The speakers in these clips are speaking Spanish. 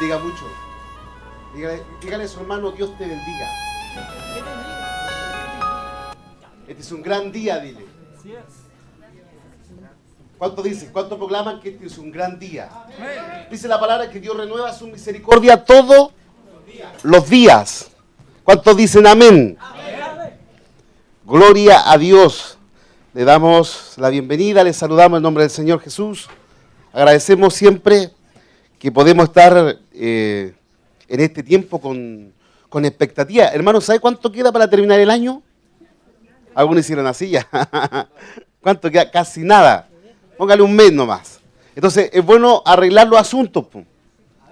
bendiga mucho. Dígale a su hermano, Dios te bendiga. Este es un gran día, dile. ¿Cuántos dicen? ¿Cuántos proclaman que este es un gran día? Dice la palabra que Dios renueva su misericordia todos los días. ¿Cuántos dicen amén? Gloria a Dios. Le damos la bienvenida, le saludamos en nombre del Señor Jesús. Agradecemos siempre que podemos estar en este tiempo con expectativa. Hermanos, ¿sabe cuánto queda para terminar el año? Algunos hicieron así ya. ¿Cuánto queda? Casi nada. Póngale un mes nomás. Entonces, es bueno arreglar los asuntos,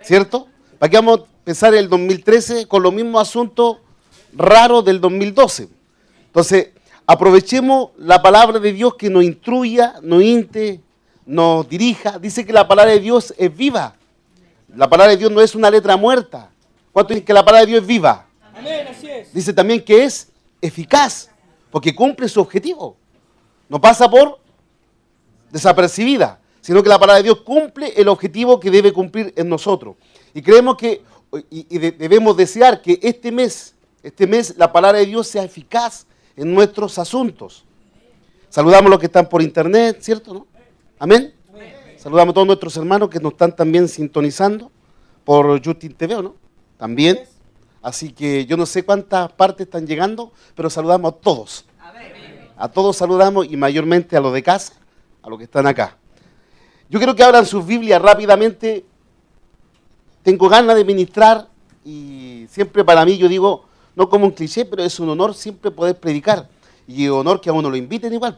¿cierto? ¿Para qué vamos a empezar el 2013 con los mismos asuntos raros del 2012? Entonces, aprovechemos la palabra de Dios que nos instruya, nos dirija. Dice que la palabra de Dios es viva. La palabra de Dios no es una letra muerta. ¿Cuánto dice que la palabra de Dios es viva? Amén, así es. Dice también que es eficaz, porque cumple su objetivo. No pasa por desapercibida, sino que la palabra de Dios cumple el objetivo que debe cumplir en nosotros. Y creemos que, debemos desear que este mes la palabra de Dios sea eficaz en nuestros asuntos. Saludamos a los que están por internet, ¿cierto? ¿No? Amén. Saludamos a todos nuestros hermanos que nos están también sintonizando por Justin TV, ¿no? También. Así que yo no sé cuántas partes están llegando, pero saludamos a todos. A todos saludamos y mayormente a los de casa, a los que están acá. Yo quiero que abran sus Biblias rápidamente. Tengo ganas de ministrar y siempre para mí yo digo, no como un cliché, pero es un honor siempre poder predicar. Y honor que a uno lo inviten igual.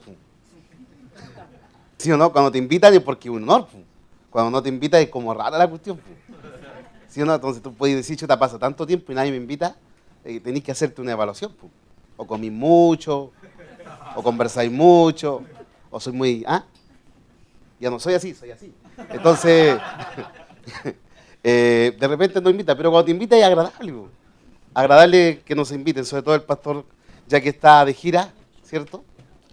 ¿Sí o no? Cuando te invitan es porque es un honor. Cuando no te invitan es como rara la cuestión. ¿Sí o no? Entonces tú puedes decir, chuta, pasa tanto tiempo y nadie me invita, tenés que hacerte una evaluación. O comí mucho, o conversáis mucho, o soy muy... Ya no soy así, soy así. Entonces, de repente no invita, pero cuando te invita es agradable. Agradable que nos inviten, sobre todo el pastor, ya que está de gira, ¿cierto?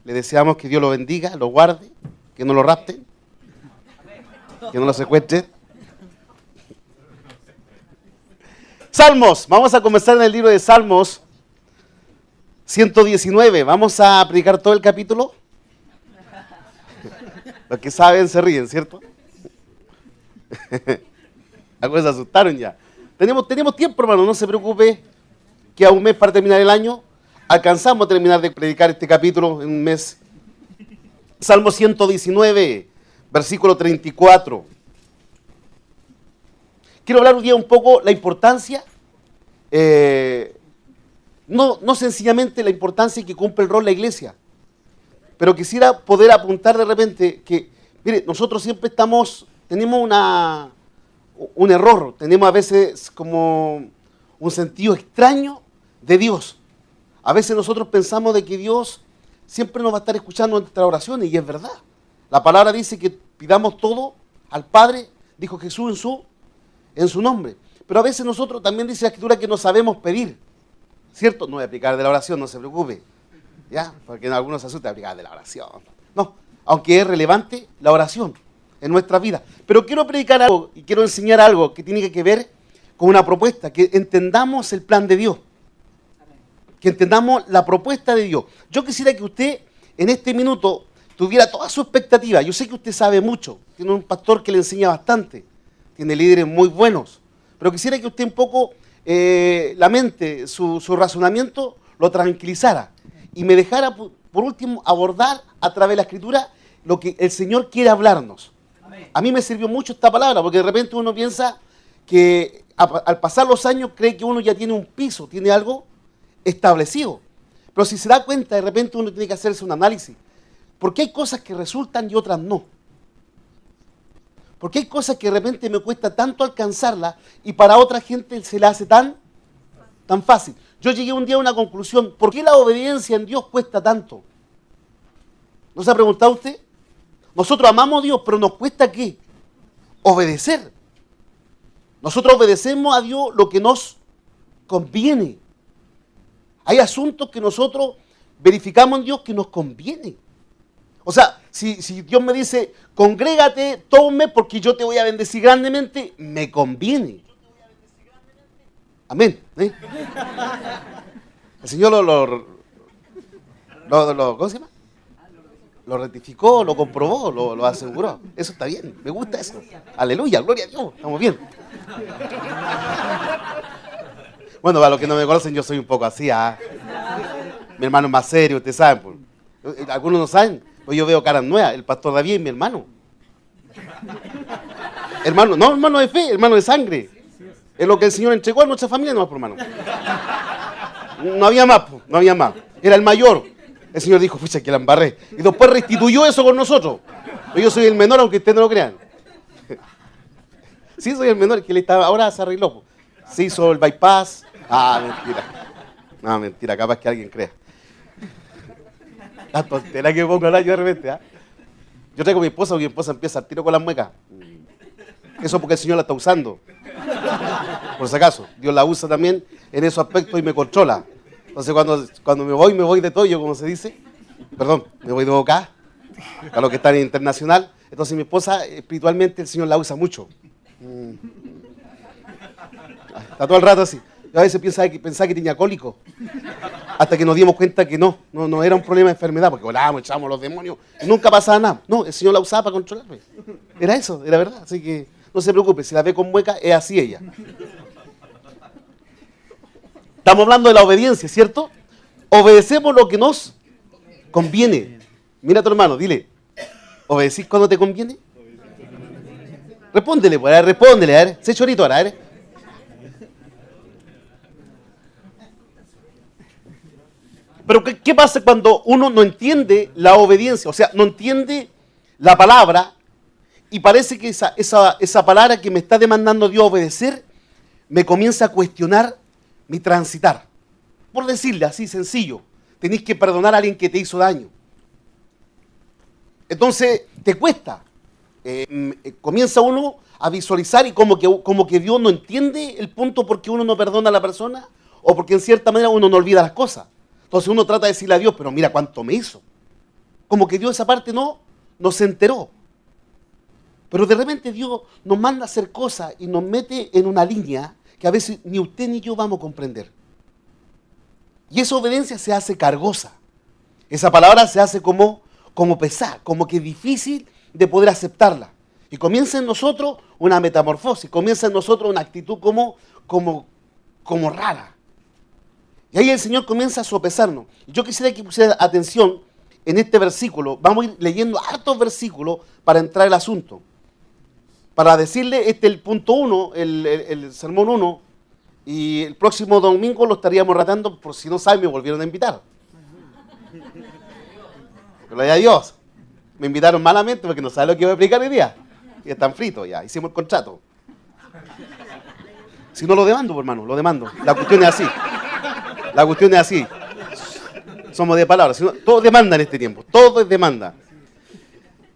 Le deseamos que Dios lo bendiga, lo guarde, que no lo rapten, que no lo secuestren. Salmos, vamos a comenzar en el libro de Salmos 119, vamos a predicar todo el capítulo. Los que saben se ríen, ¿cierto? Algunos se asustaron ya. Tenemos tiempo, hermano, no se preocupe, que a un mes para terminar el año, alcanzamos a terminar de predicar este capítulo en un mes. Salmo 119, versículo 34. Quiero hablar hoy día un poco la importancia, no sencillamente la importancia que cumple el rol la iglesia, pero quisiera poder apuntar de repente que, mire, nosotros siempre tenemos un error, tenemos a veces como un sentido extraño de Dios. A veces nosotros pensamos de que Dios siempre nos va a estar escuchando nuestras oraciones, y es verdad. La palabra dice que pidamos todo al Padre, dijo Jesús en su nombre. Pero a veces nosotros también dice la Escritura que no sabemos pedir, ¿cierto? No voy a aplicar de la oración, no se preocupe, ¿ya? Porque en algunos se asustan de aplicar de la oración. No, aunque es relevante la oración en nuestra vida. Pero quiero predicar algo y quiero enseñar algo que tiene que ver con una propuesta, que entendamos el plan de Dios, que entendamos la propuesta de Dios. Yo quisiera que usted en este minuto tuviera toda su expectativa. Yo sé que usted sabe mucho, tiene un pastor que le enseña bastante, tiene líderes muy buenos, pero quisiera que usted un poco la mente, su razonamiento lo tranquilizara y me dejara por último abordar a través de la Escritura lo que el Señor quiere hablarnos. A mí me sirvió mucho esta palabra, porque de repente uno piensa que al pasar los años cree que uno ya tiene un piso, tiene algo establecido. Pero si se da cuenta, de repente uno tiene que hacerse un análisis. ¿Por qué hay cosas que resultan y otras no? ¿Por qué hay cosas que de repente me cuesta tanto alcanzarlas y para otra gente se le hace tan fácil? Yo llegué un día a una conclusión. ¿Por qué la obediencia en Dios cuesta tanto? ¿No se ha preguntado usted? Nosotros amamos a Dios, pero nos cuesta ¿qué? Obedecer. Nosotros obedecemos a Dios lo que nos conviene. Hay asuntos que nosotros verificamos en Dios que nos conviene. O sea, si Dios me dice, congrégate todo un mes porque yo te voy a bendecir grandemente, me conviene. Amén. ¿Eh? El Señor ¿cómo se llama? Lo rectificó, lo comprobó, lo aseguró. Eso está bien, me gusta eso. Aleluya, gloria a Dios, estamos bien. Bueno, para los que no me conocen, yo soy un poco así. Mi hermano es más serio, ustedes saben. Pues. Algunos no saben, pues yo veo caras nuevas. El pastor David es mi hermano. Hermano, no hermano de fe, hermano de sangre. Es lo que el Señor entregó a nuestra familia, no más por hermano. No había más, pues, no había más. Era el mayor. El Señor dijo, pucha, que la embarré. Y después restituyó eso con nosotros. Yo soy el menor, aunque ustedes no lo crean. Sí, soy el menor, que ahora se arregló. Pues. Se hizo el bypass. Mentira. No, mentira, capaz que alguien crea. La tontera que pongo al año de repente, Yo traigo a mi esposa, porque mi esposa empieza al tiro con las muecas. Eso porque el Señor la está usando. Por si acaso, Dios la usa también en esos aspectos y me controla. Entonces cuando me voy de toyo, como se dice. Perdón, me voy de boca, a los que están en internacional. Entonces mi esposa, espiritualmente, el Señor la usa mucho. Está todo el rato así. Yo a veces pensaba que tenía cólico. Hasta que nos dimos cuenta que no era un problema de enfermedad, porque volábamos, echábamos los demonios, y nunca pasaba nada. No, el Señor la usaba para controlarme. Era eso, era verdad. Así que no se preocupe, si la ve con mueca, es así ella. Estamos hablando de la obediencia, ¿cierto? Obedecemos lo que nos conviene. Mira a tu hermano, dile, ¿obedecís cuando te conviene? Respóndele, pues, a ver, sé chorito ahora, a ver. Pero ¿qué pasa cuando uno no entiende la obediencia? O sea, no entiende la palabra y parece que esa palabra que me está demandando Dios obedecer me comienza a cuestionar mi transitar. Por decirle así sencillo, tenés que perdonar a alguien que te hizo daño. Entonces, te cuesta. Comienza uno a visualizar y como que Dios no entiende el punto por qué uno no perdona a la persona o porque en cierta manera uno no olvida las cosas. Entonces uno trata de decirle a Dios, pero mira cuánto me hizo. Como que Dios esa parte no se enteró. Pero de repente Dios nos manda a hacer cosas y nos mete en una línea que a veces ni usted ni yo vamos a comprender. Y esa obediencia se hace cargosa. Esa palabra se hace como pesar, como que es difícil de poder aceptarla. Y comienza en nosotros una metamorfosis, comienza en nosotros una actitud como rara. Y ahí el Señor comienza a sopesarnos. Yo quisiera que pusiera atención en este versículo. Vamos a ir leyendo hartos versículos para entrar al asunto. Para decirle, este es el punto 1, el sermón 1, y el próximo domingo lo estaríamos tratando, por si no saben, me volvieron a invitar. Gloria a Dios. Me invitaron malamente porque no saben lo que voy a explicar hoy día. Y están fritos ya, hicimos el contrato. Si no lo demando, hermano, lo demando. La cuestión es así. La cuestión es así. Somos de palabras. Todo demanda en este tiempo. Todo es demanda.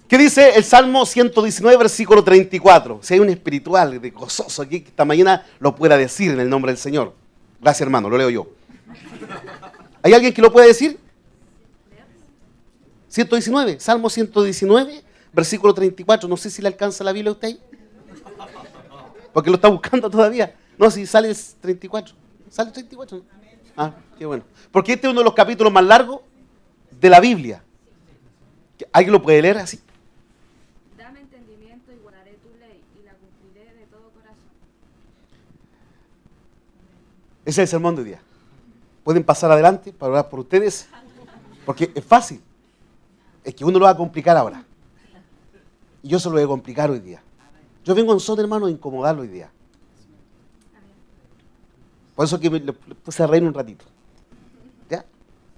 ¿Qué dice el Salmo 119, versículo 34? Si hay un espiritual de gozoso aquí que esta mañana lo pueda decir en el nombre del Señor. Gracias, hermano, lo leo yo. ¿Hay alguien que lo pueda decir? 119, Salmo 119, versículo 34. No sé si le alcanza la Biblia a usted ahí. Porque lo está buscando todavía. No, si sale el 34. ¿Sale el 34? Qué bueno. Porque este es uno de los capítulos más largos de la Biblia. ¿Alguien lo puede leer así? Dame entendimiento y guardaré tu ley y la cumpliré de todo corazón. Ese es el sermón de hoy día. Pueden pasar adelante para orar por ustedes. Porque es fácil. Es que uno lo va a complicar ahora. Y yo se lo voy a complicar hoy día. Yo vengo en son, hermano, a incomodarlo hoy día. Por eso que le puse a reír un ratito. ¿Ya?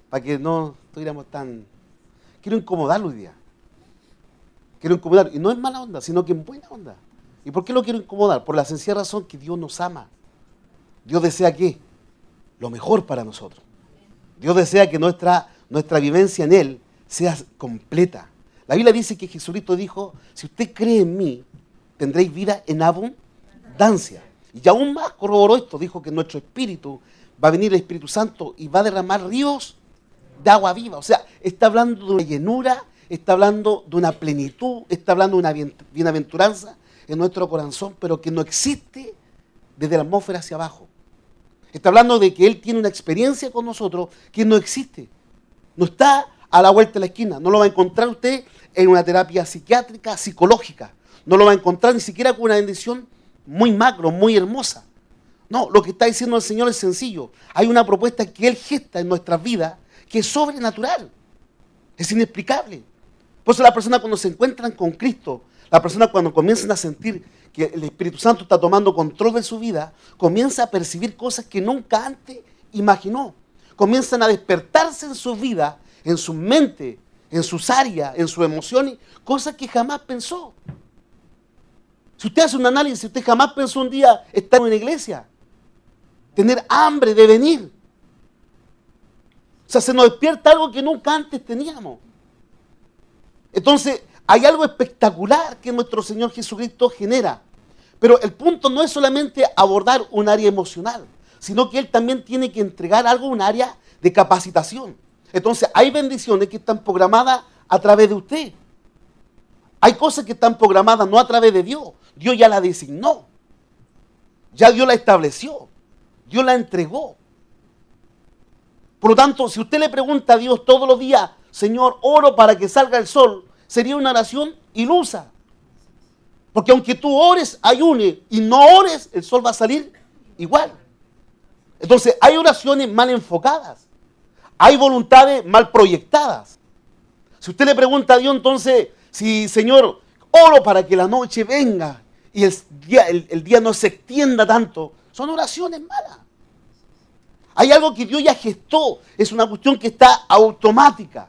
Para que no estuviéramos tan... Quiero incomodarlo hoy día. Quiero incomodar. Y no es mala onda, sino que en buena onda. ¿Y por qué lo quiero incomodar? Por la sencilla razón que Dios nos ama. Dios desea ¿qué? Lo mejor para nosotros. Dios desea que nuestra vivencia en Él sea completa. La Biblia dice que Jesucristo dijo, si usted cree en mí, tendréis vida en abundancia. Y aún más corroboró esto, dijo que en nuestro espíritu va a venir el Espíritu Santo y va a derramar ríos de agua viva. O sea, está hablando de una llenura, está hablando de una plenitud, está hablando de una bienaventuranza en nuestro corazón, pero que no existe desde la atmósfera hacia abajo. Está hablando de que Él tiene una experiencia con nosotros que no existe. No está a la vuelta de la esquina. No lo va a encontrar usted en una terapia psiquiátrica, psicológica. No lo va a encontrar ni siquiera con una bendición muy macro, muy hermosa. No, lo que está diciendo el Señor es sencillo. Hay una propuesta que Él gesta en nuestras vidas que es sobrenatural. Es inexplicable. Por eso las personas cuando se encuentran con Cristo, las personas cuando comienzan a sentir que el Espíritu Santo está tomando control de su vida, comienza a percibir cosas que nunca antes imaginó. Comienzan a despertarse en su vida, en su mente, en sus áreas, en sus emociones, cosas que jamás pensó. Si usted hace un análisis, usted jamás pensó un día estar en una iglesia, tener hambre de venir. O sea, se nos despierta algo que nunca antes teníamos. Entonces, hay algo espectacular que nuestro Señor Jesucristo genera. Pero el punto no es solamente abordar un área emocional, sino que Él también tiene que entregar algo, un área de capacitación. Entonces, hay bendiciones que están programadas a través de usted. Hay cosas que están programadas no a través de Dios. Dios ya la designó. Ya Dios la estableció. Dios la entregó. Por lo tanto, si usted le pregunta a Dios todos los días, Señor, oro para que salga el sol, sería una oración ilusa. Porque aunque tú ores, ayunes y no ores, el sol va a salir igual. Entonces, hay oraciones mal enfocadas. Hay voluntades mal proyectadas. Si usted le pregunta a Dios, entonces, si Señor, oro para que la noche venga y el día no se extienda tanto, son oraciones malas. Hay algo que Dios ya gestó, es una cuestión que está automática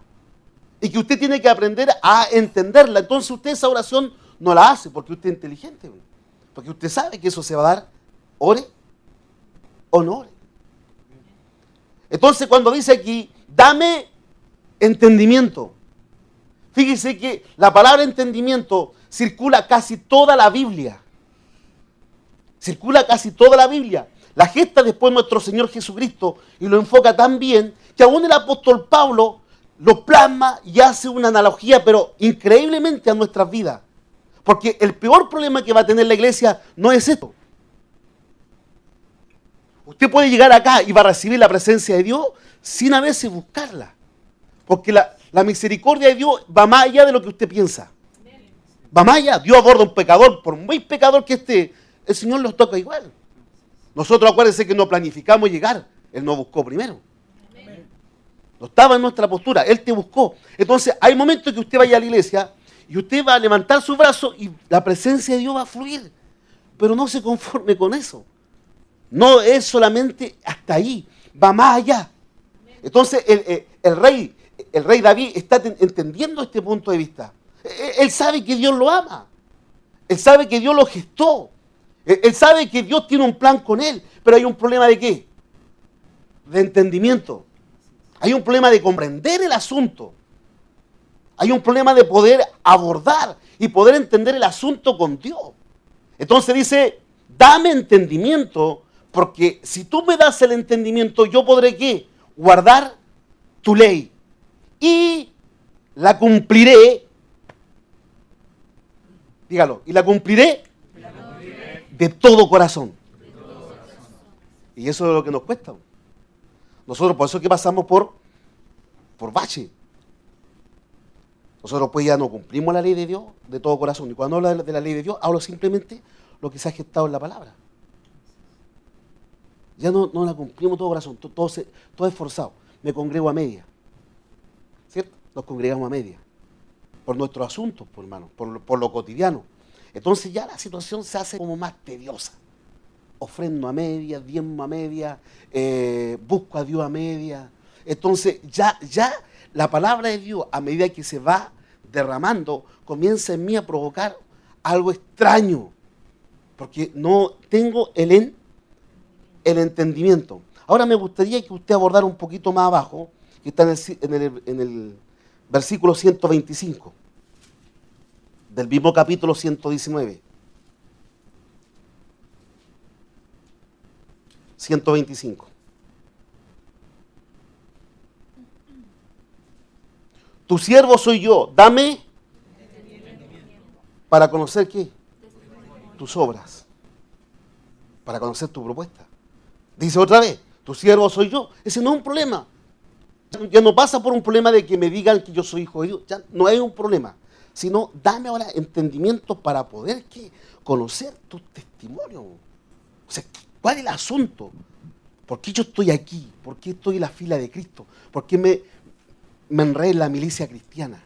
y que usted tiene que aprender a entenderla. Entonces usted esa oración no la hace porque usted es inteligente, porque usted sabe que eso se va a dar, ore o no ore. Entonces cuando dice aquí, dame entendimiento, fíjese que la palabra entendimiento circula casi toda la Biblia. Circula casi toda la Biblia. La gesta después nuestro Señor Jesucristo y lo enfoca tan bien que aún el apóstol Pablo lo plasma y hace una analogía, pero increíblemente a nuestras vidas. Porque el peor problema que va a tener la iglesia no es esto. Usted puede llegar acá y va a recibir la presencia de Dios sin a veces buscarla. Porque la misericordia de Dios va más allá de lo que usted piensa. Va más allá. Dios aborda a un pecador, por muy pecador que esté, el Señor los toca igual. Nosotros acuérdense que no planificamos llegar, Él nos buscó primero. No estaba en nuestra postura, Él te buscó. Entonces hay momentos que usted vaya a la iglesia y usted va a levantar su brazo y la presencia de Dios va a fluir. Pero no se conforme con eso. No es solamente hasta ahí, va más allá. Entonces el rey David está entendiendo este punto de vista. Él sabe que Dios lo ama. Él sabe que Dios lo gestó. Él sabe que Dios tiene un plan con él. Pero hay un problema de ¿qué? De entendimiento. Hay un problema de comprender el asunto. Hay un problema de poder abordar y poder entender el asunto con Dios. Entonces dice, dame entendimiento, porque si tú me das el entendimiento, yo podré ¿qué? Guardar tu ley. Y la cumpliré. Dígalo, y la cumpliré de todo corazón. Y eso es lo que nos cuesta. Nosotros por eso es que pasamos por bache. Nosotros pues ya no cumplimos la ley de Dios de todo corazón. Y cuando hablo de la ley de Dios, hablo simplemente lo que se ha gestado en la palabra. Ya no la cumplimos de todo corazón, todo es forzado. Me congrego a media. ¿Cierto? Nos congregamos a media. Por nuestros asuntos, por hermano, por lo cotidiano. Entonces ya la situación se hace como más tediosa. Ofrendo a media, diezmo a media, busco a Dios a media. Entonces ya la palabra de Dios, a medida que se va derramando, comienza en mí a provocar algo extraño. Porque no tengo el entendimiento. Ahora me gustaría que usted abordara un poquito más abajo, que está en el versículo 125. Del mismo capítulo 119. 125. Tu siervo soy yo, dame para conocer ¿qué? Tus obras, para conocer tu propuesta. Dice otra vez, tu siervo soy yo. Ese no es un problema. Ya no pasa por un problema de que me digan que yo soy hijo de Dios. Ya no hay un problema. Sino, dame ahora entendimiento para poder conocer tu testimonio. O sea, ¿cuál es el asunto? ¿Por qué yo estoy aquí? ¿Por qué estoy en la fila de Cristo? ¿Por qué me enredé en la milicia cristiana?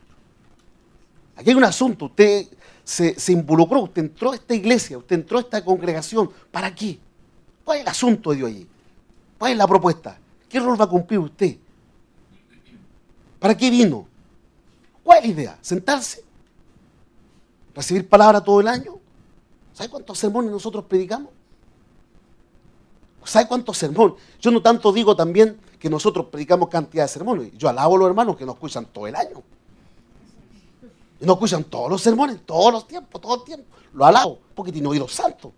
Aquí hay un asunto. Usted se involucró, usted entró a esta iglesia, usted entró a esta congregación. ¿Para qué? ¿Cuál es el asunto de Dios allí? ¿Cuál es la propuesta? ¿Qué rol va a cumplir usted? ¿Para qué vino? ¿Cuál es la idea? ¿Sentarse? ¿Recibir palabra todo el año? ¿Sabe cuántos sermones nosotros predicamos? ¿Sabe cuántos sermones? Yo no tanto digo también que nosotros predicamos cantidad de sermones. Yo alabo a los hermanos que nos escuchan todo el año. Y nos escuchan todos los sermones, todos los tiempos, todo el tiempo. Lo alabo porque tiene oídos santos.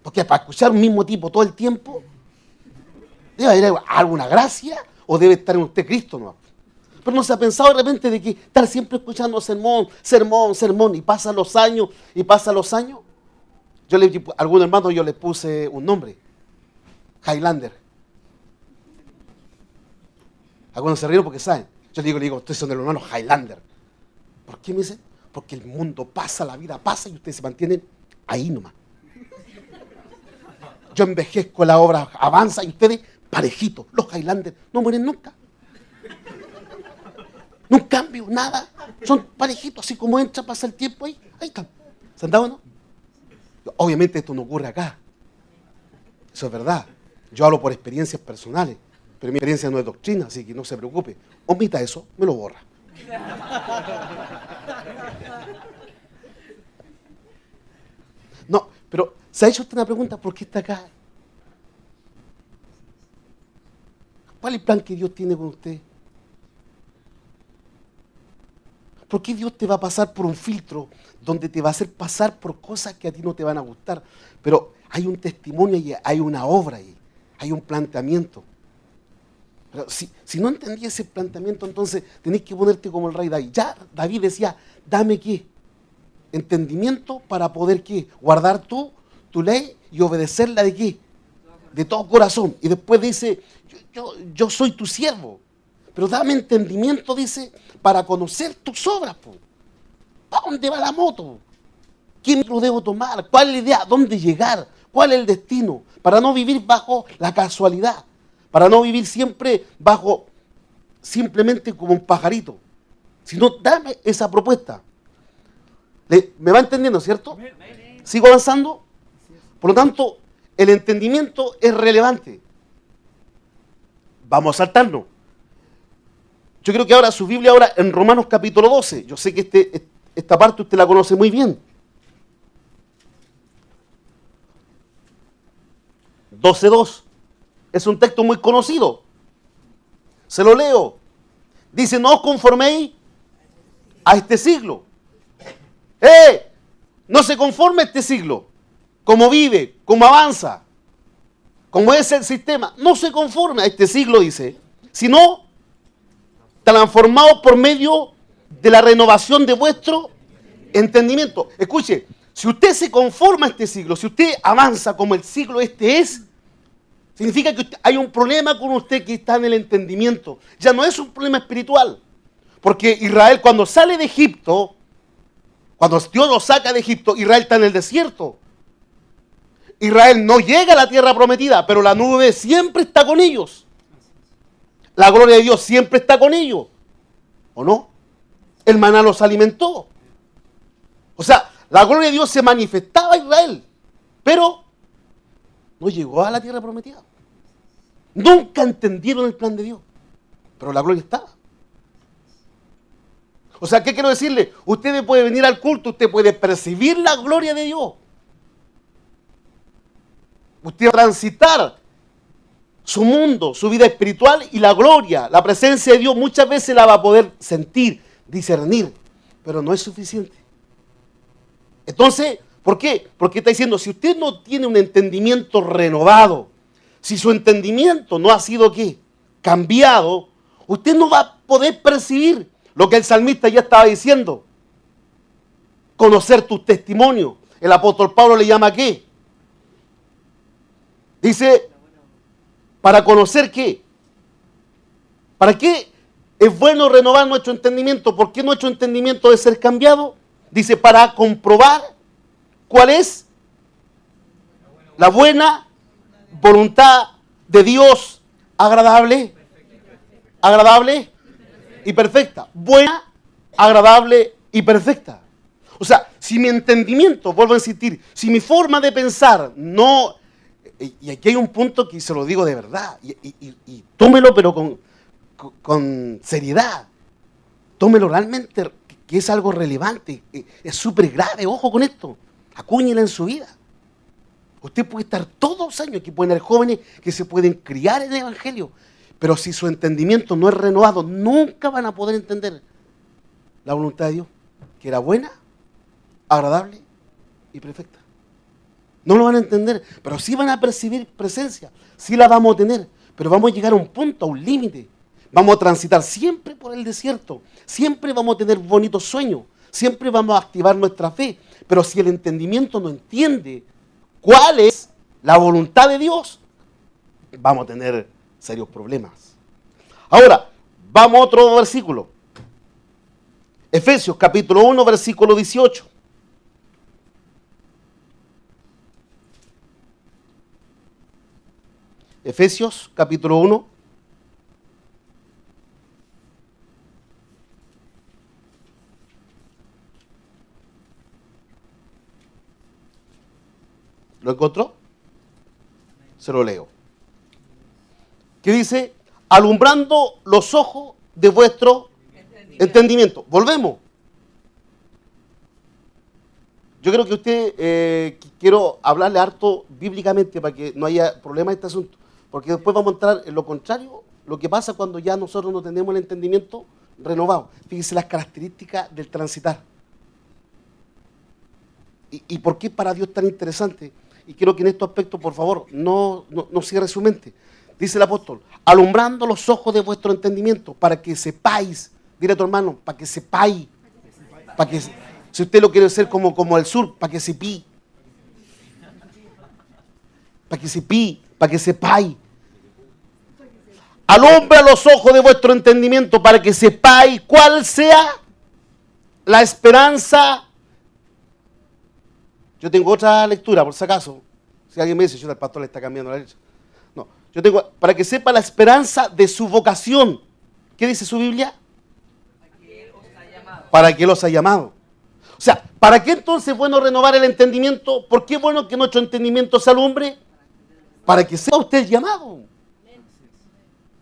Porque para escuchar un mismo tipo todo el tiempo, debe haber alguna gracia o debe estar en usted Cristo, ¿no? Pero no se ha pensado de repente de que estar siempre escuchando sermón, sermón, sermón, y pasan los años, y pasan los años. A algún hermano yo le puse un nombre, Highlander. Algunos se ríen porque saben. Yo le digo, ustedes son de los hermanos Highlander. ¿Por qué me dicen? Porque el mundo pasa, la vida pasa y ustedes se mantienen ahí nomás. Yo envejezco, la obra avanza y ustedes parejitos. Los Highlander no mueren nunca. No cambio, nada. Son parejitos, así como entra, pasa el tiempo ahí están. ¿Se han dado, no? Obviamente esto no ocurre acá. Eso es verdad. Yo hablo por experiencias personales, pero mi experiencia no es doctrina, así que no se preocupe. Omita eso, me lo borra. No, pero ¿se ha hecho usted una pregunta? ¿Por qué está acá? ¿Cuál es el plan que Dios tiene con usted? ¿Por qué Dios te va a pasar por un filtro donde te va a hacer pasar por cosas que a ti no te van a gustar? Pero hay un testimonio y hay una obra ahí, hay un planteamiento. Pero si no entendí ese planteamiento, entonces tenés que ponerte como el rey David. Ya David decía, dame qué, entendimiento para poder qué, guardar tu ley y obedecerla de qué, de todo corazón. Y después dice, yo soy tu siervo. Pero dame entendimiento, dice, para conocer tus obras. ¿Para dónde va la moto? ¿Qué micro debo tomar? ¿Cuál es la idea? ¿Dónde llegar? ¿Cuál es el destino? Para no vivir bajo la casualidad. Para no vivir siempre bajo, simplemente como un pajarito. Sino, dame esa propuesta. ¿Me va entendiendo, cierto? ¿Sigo avanzando? Por lo tanto, el entendimiento es relevante. Vamos a saltarnos. Yo creo que ahora su Biblia ahora en Romanos capítulo 12. Yo sé que esta parte usted la conoce muy bien. 12:2. Es un texto muy conocido. Se lo leo. Dice, no os conforméis a este siglo. No se conforme a este siglo. Como vive, como avanza, como es el sistema. No se conforme a este siglo, dice. Sino transformados por medio de la renovación de vuestro entendimiento. Escuche, si usted se conforma a este siglo, si usted avanza como el siglo este es, significa que hay un problema con usted que está en el entendimiento. Ya no es un problema espiritual. Porque Israel cuando sale de Egipto, cuando Dios lo saca de Egipto, Israel está en el desierto. Israel no llega a la tierra prometida, pero la nube siempre está con ellos. La gloria de Dios siempre está con ellos. ¿O no? El maná los alimentó. O sea, la gloria de Dios se manifestaba a Israel, pero no llegó a la tierra prometida. Nunca entendieron el plan de Dios, pero la gloria estaba. O sea, ¿qué quiero decirle? Usted puede venir al culto, usted puede percibir la gloria de Dios. Usted va a transitar su mundo, su vida espiritual y la gloria, la presencia de Dios muchas veces la va a poder sentir, discernir, pero no es suficiente. Entonces, ¿por qué? Porque está diciendo, si usted no tiene un entendimiento renovado, si su entendimiento no ha sido ¿qué? Cambiado, usted no va a poder percibir lo que el salmista ya estaba diciendo. Conocer tus testimonios. El apóstol Pablo le llama ¿qué? Dice, ¿Para conocer qué? ¿Para qué es bueno renovar nuestro entendimiento? ¿Por qué nuestro entendimiento debe ser cambiado? Dice, para comprobar cuál es la buena voluntad de Dios, agradable y perfecta. Buena, agradable y perfecta. O sea, si mi entendimiento, vuelvo a insistir, si mi forma de pensar no... Y aquí hay un punto que se lo digo de verdad, y tómelo pero con seriedad. Tómelo realmente, que es algo relevante, es súper grave, ojo con esto. Acúñela en su vida. Usted puede estar todos los años, aquí pueden haber jóvenes que se pueden criar en el Evangelio, pero si su entendimiento no es renovado, nunca van a poder entender la voluntad de Dios, que era buena, agradable y perfecta. No lo van a entender, pero sí van a percibir presencia, sí la vamos a tener, pero vamos a llegar a un punto, a un límite. Vamos a transitar siempre por el desierto, siempre vamos a tener bonitos sueños, siempre vamos a activar nuestra fe, pero si el entendimiento no entiende cuál es la voluntad de Dios, vamos a tener serios problemas. Ahora, vamos a otro versículo. Efesios capítulo 1, versículo 18. Efesios capítulo 1. ¿Lo encontró? Se lo leo. ¿Qué dice? Alumbrando los ojos de vuestro entendimiento. Volvemos. Yo creo que usted, quiero hablarle harto bíblicamente para que no haya problema en este asunto. Porque después vamos a entrar en lo contrario, lo que pasa cuando ya nosotros no tenemos el entendimiento renovado. Fíjense las características del transitar. ¿Y por qué para Dios tan interesante? Y quiero que en estos aspectos, por favor, no cierre su mente. Dice el apóstol, alumbrando los ojos de vuestro entendimiento, para que sepáis, dile a tu hermano, para que sepáis, para que, si usted lo quiere hacer como el sur, para que sepí, para que sepáis. Alumbra los ojos de vuestro entendimiento, para que sepáis cuál sea la esperanza. Yo tengo otra lectura, por si acaso. Si alguien me dice, yo el pastor le está cambiando la letra. No, yo tengo, para que sepa la esperanza de su vocación. ¿Qué dice su Biblia? Para que Él os ha llamado. O sea, ¿para qué entonces es bueno renovar el entendimiento? ¿Por qué es bueno que nuestro entendimiento se alumbre? Para que sea usted el llamado.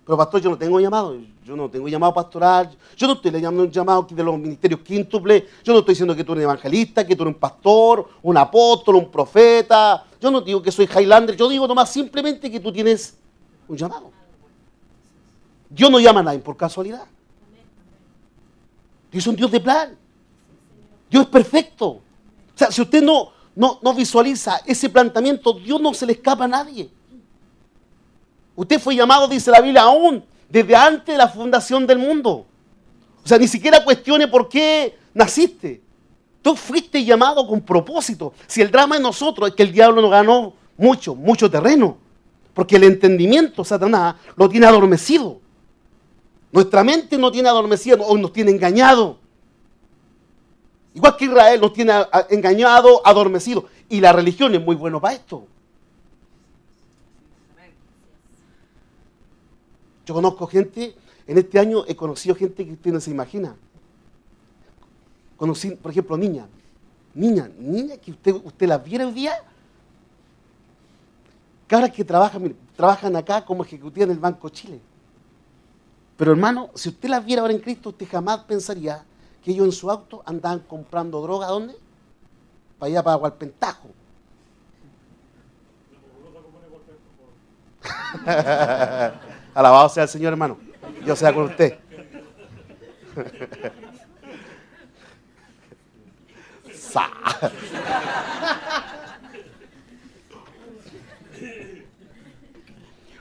Pero pastor, yo no tengo llamado. Yo no tengo llamado pastoral. Yo no estoy llamando un llamado de los ministerios quíntuples. Yo no estoy diciendo que tú eres evangelista, que tú eres un pastor, un apóstol, un profeta. Yo no digo que soy Highlander. Yo digo nomás simplemente que tú tienes un llamado. Dios no llama a nadie por casualidad. Dios es un Dios de plan. Dios es perfecto. O sea, si usted no visualiza ese planteamiento, Dios no se le escapa a nadie. Usted fue llamado, dice la Biblia, aún desde antes de la fundación del mundo. O sea, ni siquiera cuestione por qué naciste. Tú fuiste llamado con propósito. Si el drama en nosotros es que el diablo nos ganó mucho terreno. Porque el entendimiento, Satanás, lo tiene adormecido. Nuestra mente no tiene adormecida o nos tiene engañado. Igual que Israel nos tiene engañado, adormecido. Y la religión es muy buena para esto. Yo conozco gente, en este año he conocido gente que usted no se imagina. Conocí, por ejemplo, niñas que usted las viera hoy día, cabras que trabajan acá como ejecutivas en el Banco Chile. Pero hermano, si usted las viera ahora en Cristo, usted jamás pensaría que ellos en su auto andaban comprando droga, ¿dónde? Para allá, para Hualpentajo. Alabado sea el Señor, hermano. Yo sea con usted.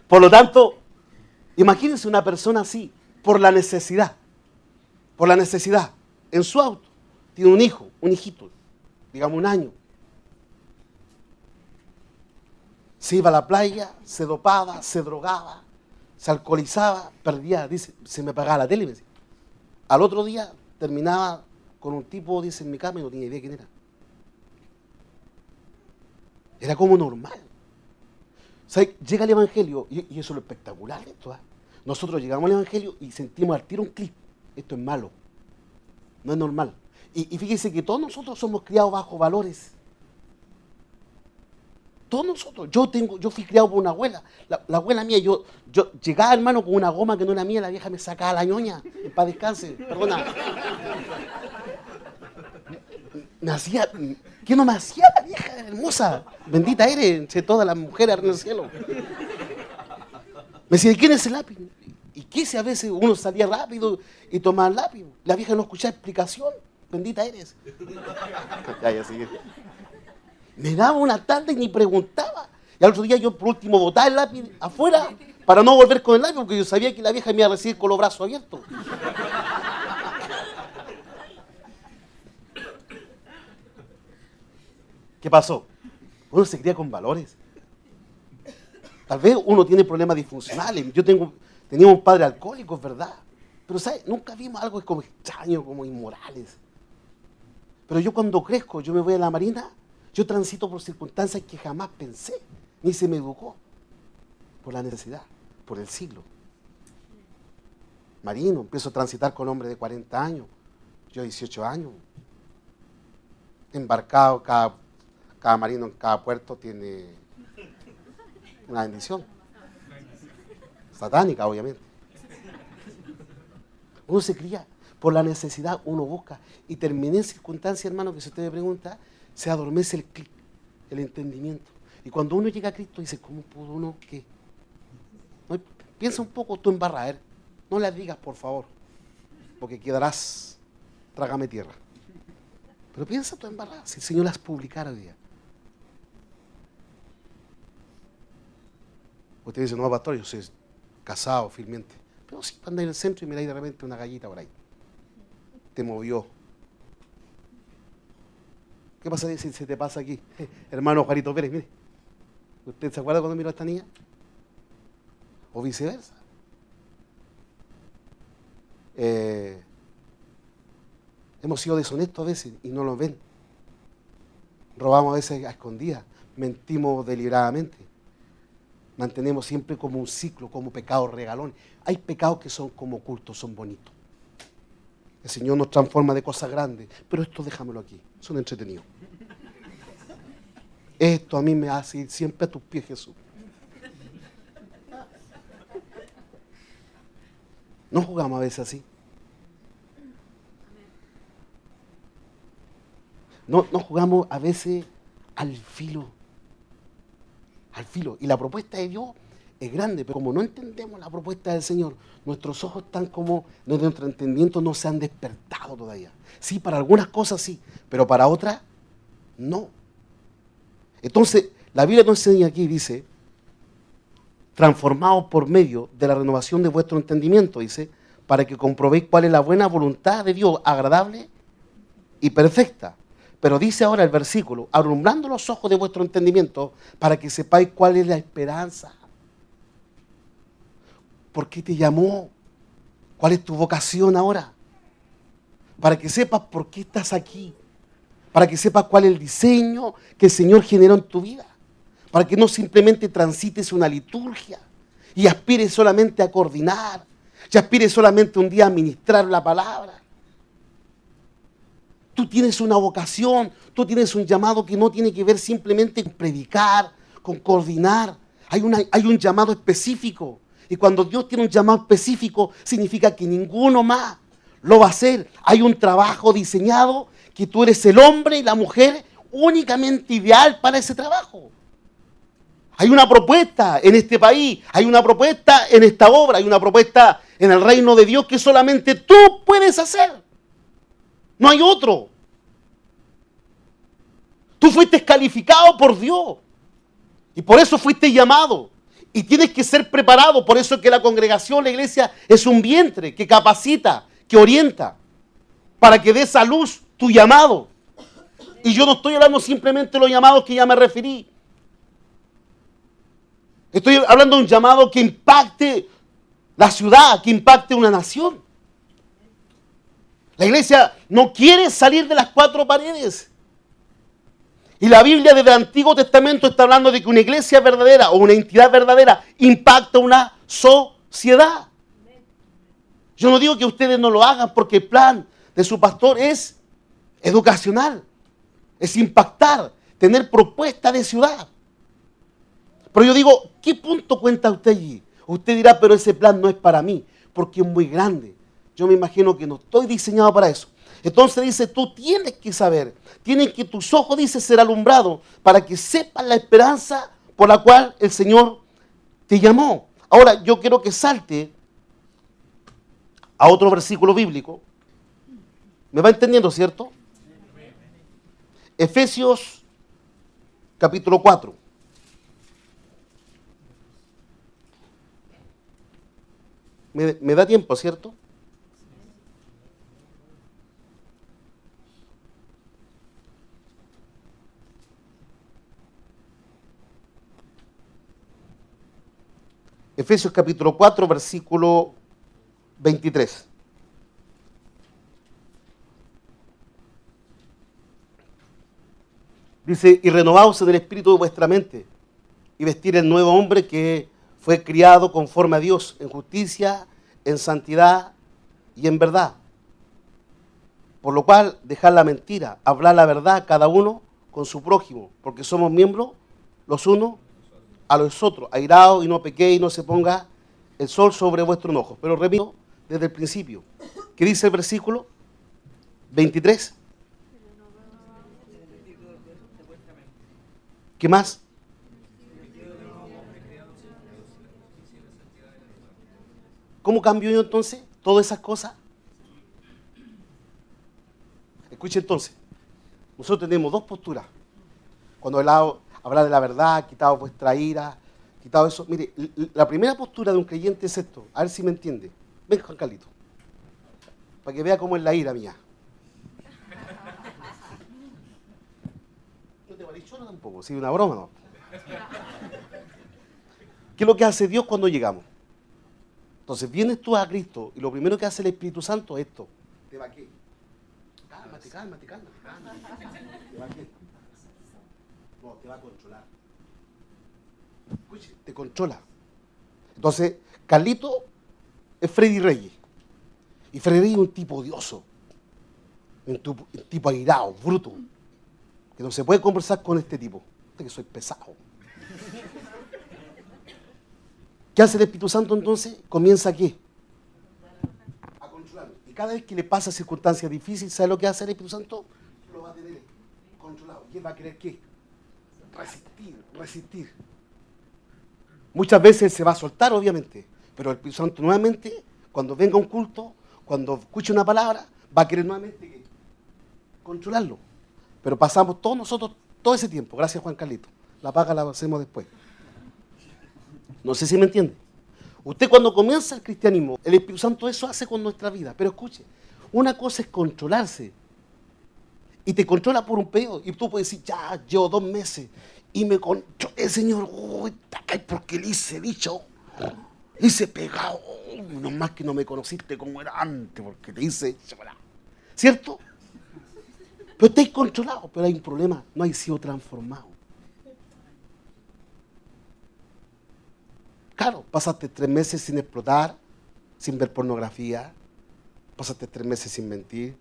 Por lo tanto, imagínense una persona así, por la necesidad, en su auto, tiene un hijo, un hijito, digamos 1 año. Se iba a la playa, se dopaba, se drogaba, se alcoholizaba, perdía, dice, se me apagaba la tele. Me decía. Al otro día terminaba con un tipo, dice, en mi cama y no tenía idea quién era. Era como normal. ¿Sabes? Llega el Evangelio, y eso es lo espectacular de esto. Nosotros llegamos al Evangelio y sentimos al tiro un clic. Esto es malo, no es normal. Y fíjese que todos nosotros somos criados bajo valores. Todos nosotros. Yo fui criado por una abuela. La abuela mía, yo llegaba, hermano, con una goma que no era mía, la vieja me sacaba la ñoña. En paz descanse, perdona. Me hacía, ¿qué no me hacía la vieja hermosa? Bendita eres entre todas las mujeres en el cielo. Me decía, ¿y quién es el lápiz? ¿Y qué si a veces uno salía rápido y tomaba el lápiz? La vieja no escuchaba explicación. Bendita eres. Ya sigue. Me daba una tarde y ni preguntaba. Y al otro día yo por último botaba el lápiz afuera para no volver con el lápiz porque yo sabía que la vieja me iba a recibir con los brazos abiertos. ¿Qué pasó? Uno se cría con valores. Tal vez uno tiene problemas disfuncionales. Tenía un padre alcohólico, es verdad. Pero ¿sabes? Nunca vimos algo como extraño, como inmorales. Pero yo cuando crezco, yo me voy a la marina, yo transito por circunstancias que jamás pensé, ni se me educó. Por la necesidad, por el siglo. Marino, empiezo a transitar con hombres de 40 años, yo 18 años. Embarcado, cada marino en cada puerto tiene una bendición. Satánica, obviamente. Uno se cría por la necesidad, uno busca. Y terminé en circunstancias, hermano, que si usted me pregunta, se adormece el clic, el entendimiento. Y cuando uno llega a Cristo, dice, ¿cómo pudo uno qué? No, piensa un poco tú en barra, no las digas, por favor, porque quedarás, trágame tierra. Pero piensa tú en barra, si el Señor las publicara hoy día. Usted dice, no, pastor, yo soy casado, firmemente. Pero sí, andáis en el centro y miráis de repente una gallita por ahí. Te movió. ¿Qué pasa si se te pasa aquí? Hermano Juanito Pérez, mire. ¿Usted se acuerda cuando miró a esta niña? O viceversa. Hemos sido deshonestos a veces y no lo ven. Robamos a veces a escondidas. Mentimos deliberadamente. Mantenemos siempre como un ciclo, como pecados regalones. Hay pecados que son como ocultos, son bonitos. El Señor nos transforma de cosas grandes, pero esto déjamelo aquí, son entretenidos. Esto a mí me hace ir siempre a tus pies, Jesús. No jugamos a veces así. No jugamos a veces al filo. Al filo. Y la propuesta de Dios es grande, pero como no entendemos la propuesta del Señor, nuestros ojos están como, nuestro entendimiento no se han despertado todavía. Sí, para algunas cosas sí, pero para otras no. Entonces, la Biblia nos enseña aquí, dice, transformados por medio de la renovación de vuestro entendimiento, dice, para que comprobéis cuál es la buena voluntad de Dios, agradable y perfecta. Pero dice ahora el versículo, alumbrando los ojos de vuestro entendimiento, para que sepáis cuál es la esperanza. ¿Por qué te llamó? ¿Cuál es tu vocación ahora? Para que sepas por qué estás aquí. Para que sepas cuál es el diseño que el Señor generó en tu vida. Para que no simplemente transites una liturgia y aspires solamente a coordinar, y aspires solamente un día a ministrar la palabra. Tú tienes una vocación, tú tienes un llamado que no tiene que ver simplemente con predicar, con coordinar. Hay un llamado específico. Y cuando Dios tiene un llamado específico, significa que ninguno más lo va a hacer. Hay un trabajo diseñado que tú eres el hombre y la mujer únicamente ideal para ese trabajo. Hay una propuesta en este país, hay una propuesta en esta obra, hay una propuesta en el reino de Dios que solamente tú puedes hacer. No hay otro. Tú fuiste calificado por Dios y por eso fuiste llamado. Y tienes que ser preparado, por eso es que la congregación, la iglesia, es un vientre que capacita, que orienta, para que des a luz tu llamado. Y yo no estoy hablando simplemente de los llamados que ya me referí. Estoy hablando de un llamado que impacte la ciudad, que impacte una nación. La iglesia no quiere salir de las cuatro paredes. Y la Biblia desde el Antiguo Testamento está hablando de que una iglesia verdadera o una entidad verdadera impacta una sociedad. Yo no digo que ustedes no lo hagan porque el plan de su pastor es educacional, es impactar, tener propuesta de ciudad. Pero yo digo, ¿qué punto cuenta usted allí? Usted dirá, pero ese plan no es para mí, porque es muy grande. Yo me imagino que no estoy diseñado para eso. Entonces dice, tú tienes que saber, tienes que tus ojos, dice, ser alumbrados para que sepas la esperanza por la cual el Señor te llamó. Ahora, yo quiero que salte a otro versículo bíblico. ¿Me va entendiendo, cierto? Efesios capítulo 4. ¿Me da tiempo, cierto? Efesios capítulo 4, versículo 23. Dice, y renovaos en el espíritu de vuestra mente, y vestir el nuevo hombre que fue criado conforme a Dios, en justicia, en santidad y en verdad. Por lo cual, dejad la mentira, hablar la verdad cada uno con su prójimo, porque somos miembros los unos a los otros. Airaos y no pequéis, no se ponga el sol sobre vuestros ojos. Pero repito desde el principio. ¿Qué dice el versículo 23? ¿Qué más? ¿Cómo cambió yo entonces todas esas cosas? Escuche entonces, nosotros tenemos dos posturas. Cuando habla de la verdad, quitado vuestra ira, quitado eso. Mire, la primera postura de un creyente es esto, a ver si me entiende. Ven, Juan Carlito, para que vea cómo es la ira mía. No te valís choro tampoco, si una broma, ¿no? ¿Qué es lo que hace Dios cuando llegamos? Entonces vienes tú a Cristo y lo primero que hace el Espíritu Santo es esto. ¿Te va qué? Cálmate. ¿Te va qué? No, te va a controlar. Escuche, te controla. Entonces, Carlito es Freddy Reyes. Y Freddy Reyes es un tipo odioso. Un tipo airado, bruto. Que no se puede conversar con este tipo. Que soy pesado. ¿Qué hace el Espíritu Santo entonces? Comienza ¿qué? A controlarlo. Y cada vez que le pasa circunstancias difíciles, ¿sabe lo que hace el Espíritu Santo? Lo va a tener controlado. ¿Y él va a querer qué? Resistir. Muchas veces se va a soltar, obviamente, pero el Espíritu Santo nuevamente, cuando venga un culto, cuando escuche una palabra, va a querer nuevamente ¿qué? Controlarlo. Pero pasamos todos nosotros todo ese tiempo, gracias Juan Carlito. La paga la hacemos después. No sé si me entiende. Usted cuando comienza el cristianismo, el Espíritu Santo eso hace con nuestra vida. Pero escuche, una cosa es controlarse. Y te controla por un periodo. Y tú puedes decir, ya, llevo 2 meses. Y me controlé, Señor. Uy, porque le hice dicho. Hice pegado. No más que no me conociste como era antes. Porque te hice chocolate. ¿Cierto? Pero estáis controlados. Pero hay un problema. No hay sido transformado. Claro, pasaste 3 meses sin explotar, sin ver pornografía, pasaste 3 meses sin mentir,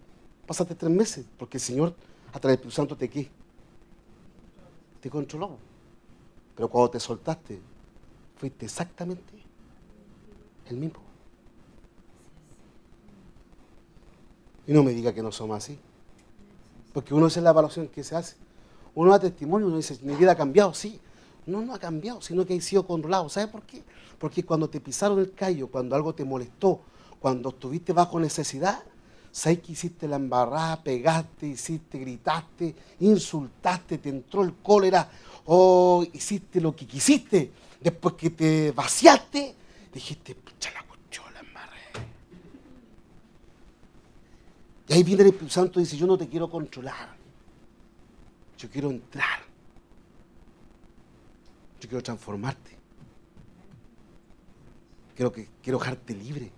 pasaste 3 meses, porque el Señor, a través del Espíritu Santo, te controló. Pero cuando te soltaste, fuiste exactamente el mismo. Y no me diga que no somos así, porque uno esa es la evaluación que se hace. Uno da testimonio, uno dice, mi vida ha cambiado, sí. No ha cambiado, sino que ha sido controlado. ¿Sabes por qué? Porque cuando te pisaron el callo, cuando algo te molestó, cuando estuviste bajo necesidad, ¿sabes que hiciste la embarrada, pegaste, gritaste, insultaste, te entró el cólera, o hiciste lo que quisiste? Después que te vaciaste, dijiste, pucha la cuestión, la embarré. Y ahí viene el Espíritu Santo y dice, yo no te quiero controlar, yo quiero entrar. Yo quiero transformarte. quiero dejarte libre.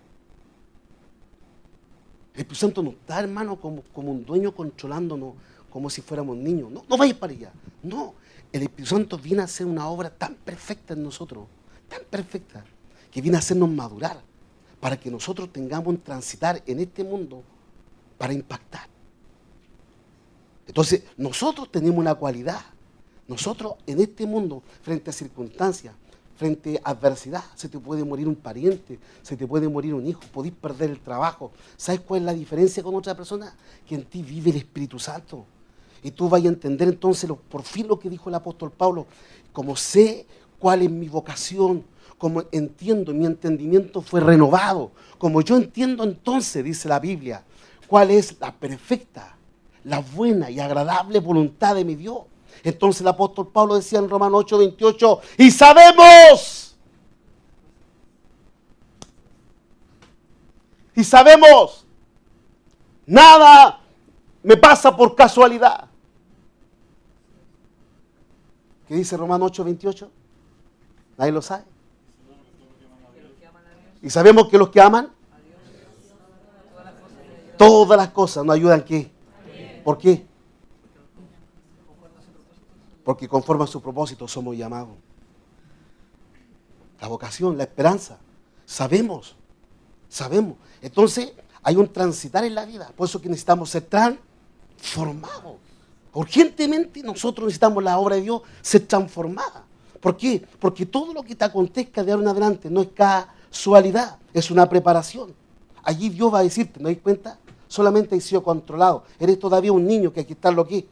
El Espíritu Santo no está, hermano, como un dueño controlándonos, como si fuéramos niños. No, no vayas para allá. No, el Espíritu Santo viene a hacer una obra tan perfecta en nosotros, tan perfecta, que viene a hacernos madurar, para que nosotros tengamos un transitar en este mundo para impactar. Entonces, nosotros tenemos una cualidad. Nosotros en este mundo, frente a circunstancias, frente a adversidad, se te puede morir un pariente, se te puede morir un hijo, podés perder el trabajo. ¿Sabes cuál es la diferencia con otra persona? Que en ti vive el Espíritu Santo. Y tú vas a entender entonces por fin lo que dijo el apóstol Pablo. Como sé cuál es mi vocación, como entiendo, mi entendimiento fue renovado. Como yo entiendo entonces, dice la Biblia, cuál es la perfecta, la buena y agradable voluntad de mi Dios. Entonces el apóstol Pablo decía en Romanos 8:28, y sabemos, nada me pasa por casualidad. ¿Qué dice Romanos 8:28? Nadie lo sabe. Y sabemos que los que aman, todas las cosas nos ayudan. ¿Qué? ¿Por qué? Porque conforme a su propósito somos llamados. La vocación, la esperanza. Sabemos. Entonces hay un transitar en la vida. Por eso que necesitamos ser transformados. Urgentemente nosotros necesitamos la obra de Dios ser transformada. ¿Por qué? Porque todo lo que te acontezca de ahora en adelante no es casualidad, es una preparación. Allí Dios va a decirte, ¿no das cuenta? Solamente has sido controlado. Eres todavía un niño que hay que estarlo aquí.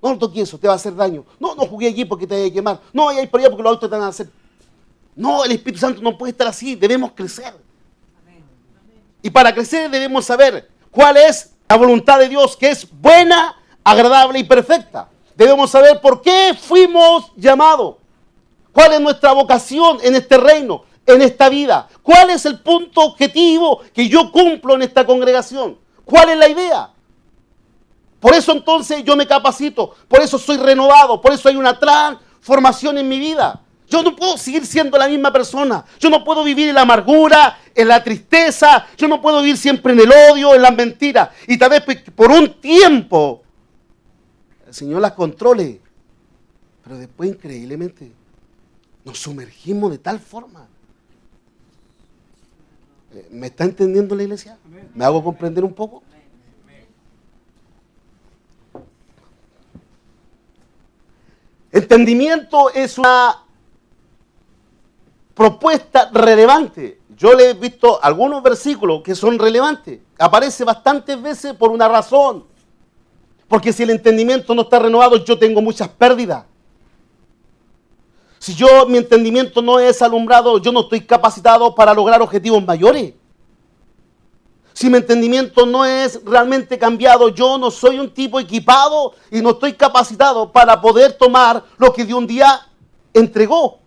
No toques eso, te va a hacer daño. No jugué allí porque te vaya a quemar. No vayas por allá porque los autos te van a hacer. No, el Espíritu Santo no puede estar así. Debemos crecer. Y para crecer debemos saber cuál es la voluntad de Dios, que es buena, agradable y perfecta. Debemos saber por qué fuimos llamados. ¿Cuál es nuestra vocación en este reino, en esta vida? ¿Cuál es el punto objetivo que yo cumplo en esta congregación? ¿Cuál es la idea? Por eso entonces yo me capacito, por eso soy renovado, por eso hay una transformación en mi vida. Yo no puedo seguir siendo la misma persona. Yo no puedo vivir en la amargura, en la tristeza. Yo no puedo vivir siempre en el odio, en las mentiras. Y tal vez por un tiempo el Señor las controle. Pero después increíblemente nos sumergimos de tal forma. ¿Me está entendiendo la iglesia? ¿Me hago comprender un poco? Entendimiento es una propuesta relevante. Yo le he visto algunos versículos que son relevantes. Aparece bastantes veces por una razón. Porque si el entendimiento no está renovado, yo tengo muchas pérdidas. Si mi entendimiento no es alumbrado, yo no estoy capacitado para lograr objetivos mayores. Si mi entendimiento no es realmente cambiado, yo no soy un tipo equipado y no estoy capacitado para poder tomar lo que Dios un día entregó.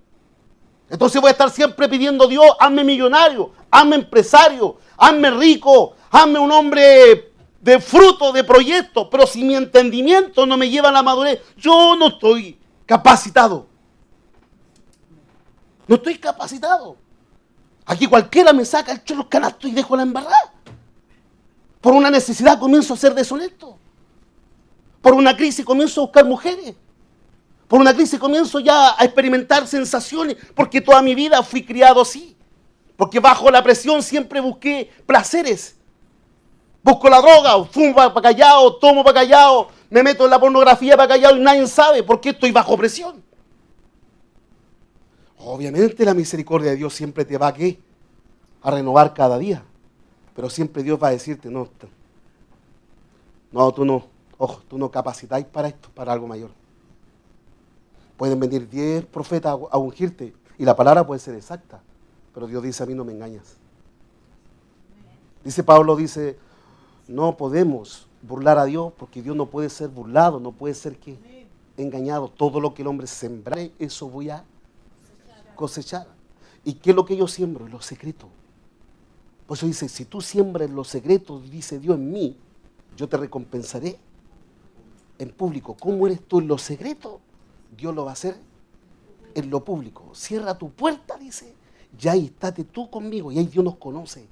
Entonces voy a estar siempre pidiendo a Dios, hazme millonario, hazme empresario, hazme rico, hazme un hombre de fruto, de proyecto. Pero si mi entendimiento no me lleva a la madurez, yo no estoy capacitado. No estoy capacitado. Aquí cualquiera me saca el chorro canasto y dejo la embarrada. Por una necesidad comienzo a ser deshonesto. Por una crisis comienzo a buscar mujeres. Por una crisis comienzo ya a experimentar sensaciones. Porque toda mi vida fui criado así. Porque bajo la presión siempre busqué placeres. Busco la droga, fumo para callado, tomo para callado, me meto en la pornografía para callado y nadie sabe por qué estoy bajo presión. Obviamente la misericordia de Dios siempre te va a renovar cada día. Pero siempre Dios va a decirte, no, tú no, ojo, tú no capacitáis para esto, para algo mayor. Pueden venir 10 profetas a ungirte y la palabra puede ser exacta, pero Dios dice, a mí no me engañas. Dice Pablo, no podemos burlar a Dios porque Dios no puede ser burlado, no puede ser engañado. Todo lo que el hombre sembrare, eso voy a cosechar. ¿Y qué es lo que yo siembro? En lo secreto. Por eso dice, si tú siembras los secretos, dice Dios en mí, yo te recompensaré en público. ¿Cómo eres tú en lo secreto? Dios lo va a hacer en lo público. Cierra tu puerta, dice, y ahí estate tú conmigo, y ahí Dios nos conoce.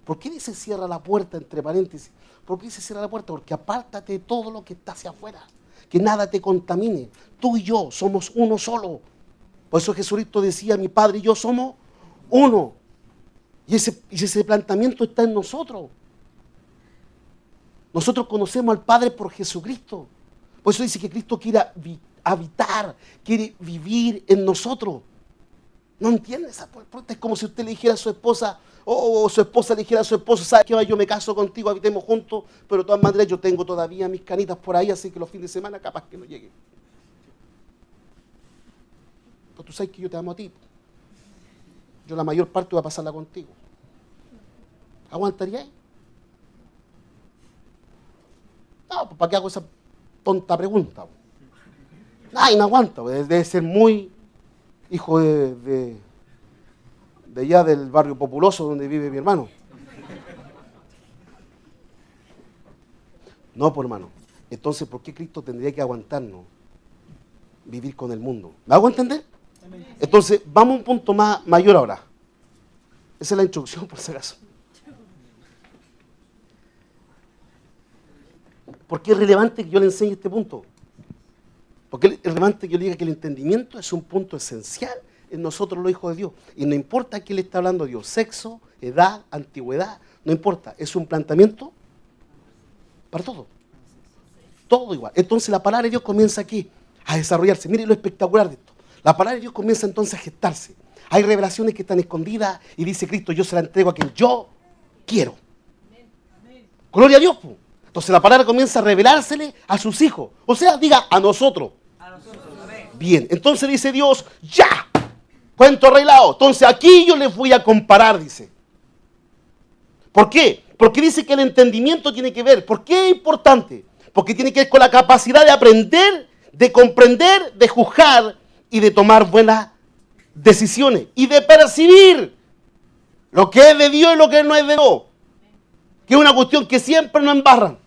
¿Por qué dice cierra la puerta, entre paréntesis? ¿Por qué dice cierra la puerta? Porque apártate de todo lo que está hacia afuera, que nada te contamine. Tú y yo somos uno solo. Por eso Jesucristo decía, mi Padre y yo somos uno. Y ese planteamiento está en nosotros. Nosotros conocemos al Padre por Jesucristo. Por eso dice que Cristo quiere habitar, quiere vivir en nosotros. ¿No entiende esa puerta? Es como si usted le dijera a su esposa, o su esposa le dijera a su esposo, ¿sabes qué? Yo me caso contigo, habitemos juntos, pero de todas maneras yo tengo todavía mis canitas por ahí, así que los fines de semana capaz que no lleguen. Pues tú sabes que yo te amo a ti. Yo la mayor parte voy a pasarla contigo. ¿Aguantaría ahí? No, pues ¿para qué hago esa tonta pregunta? Ay, no aguanta, debe ser muy hijo de allá del barrio populoso donde vive mi hermano. No, pues hermano. Entonces, ¿por qué Cristo tendría que aguantarnos vivir con el mundo? ¿Me hago entender? Entonces, vamos a un punto mayor ahora. Esa es la introducción, por si acaso. ¿Por qué es relevante que yo le enseñe este punto? Porque es relevante que yo le diga que el entendimiento es un punto esencial en nosotros los hijos de Dios. Y no importa a quién le está hablando Dios, sexo, edad, antigüedad, no importa. Es un planteamiento para todo. Todo igual. Entonces la palabra de Dios comienza aquí a desarrollarse. Mire lo espectacular de esto. La palabra de Dios comienza entonces a gestarse. Hay revelaciones que están escondidas y dice Cristo, yo se la entrego a quien yo quiero. Gloria a Dios. Pues. Entonces la palabra comienza a revelársele a sus hijos. O sea, diga a nosotros. Bien, entonces dice Dios, ya, cuento arreglado. Entonces aquí yo les voy a comparar, dice. ¿Por qué? Porque dice que el entendimiento tiene que ver. ¿Por qué es importante? Porque tiene que ver con la capacidad de aprender, de comprender, de juzgar y de tomar buenas decisiones. Y de percibir lo que es de Dios y lo que no es de Dios. Que es una cuestión que siempre nos embarran.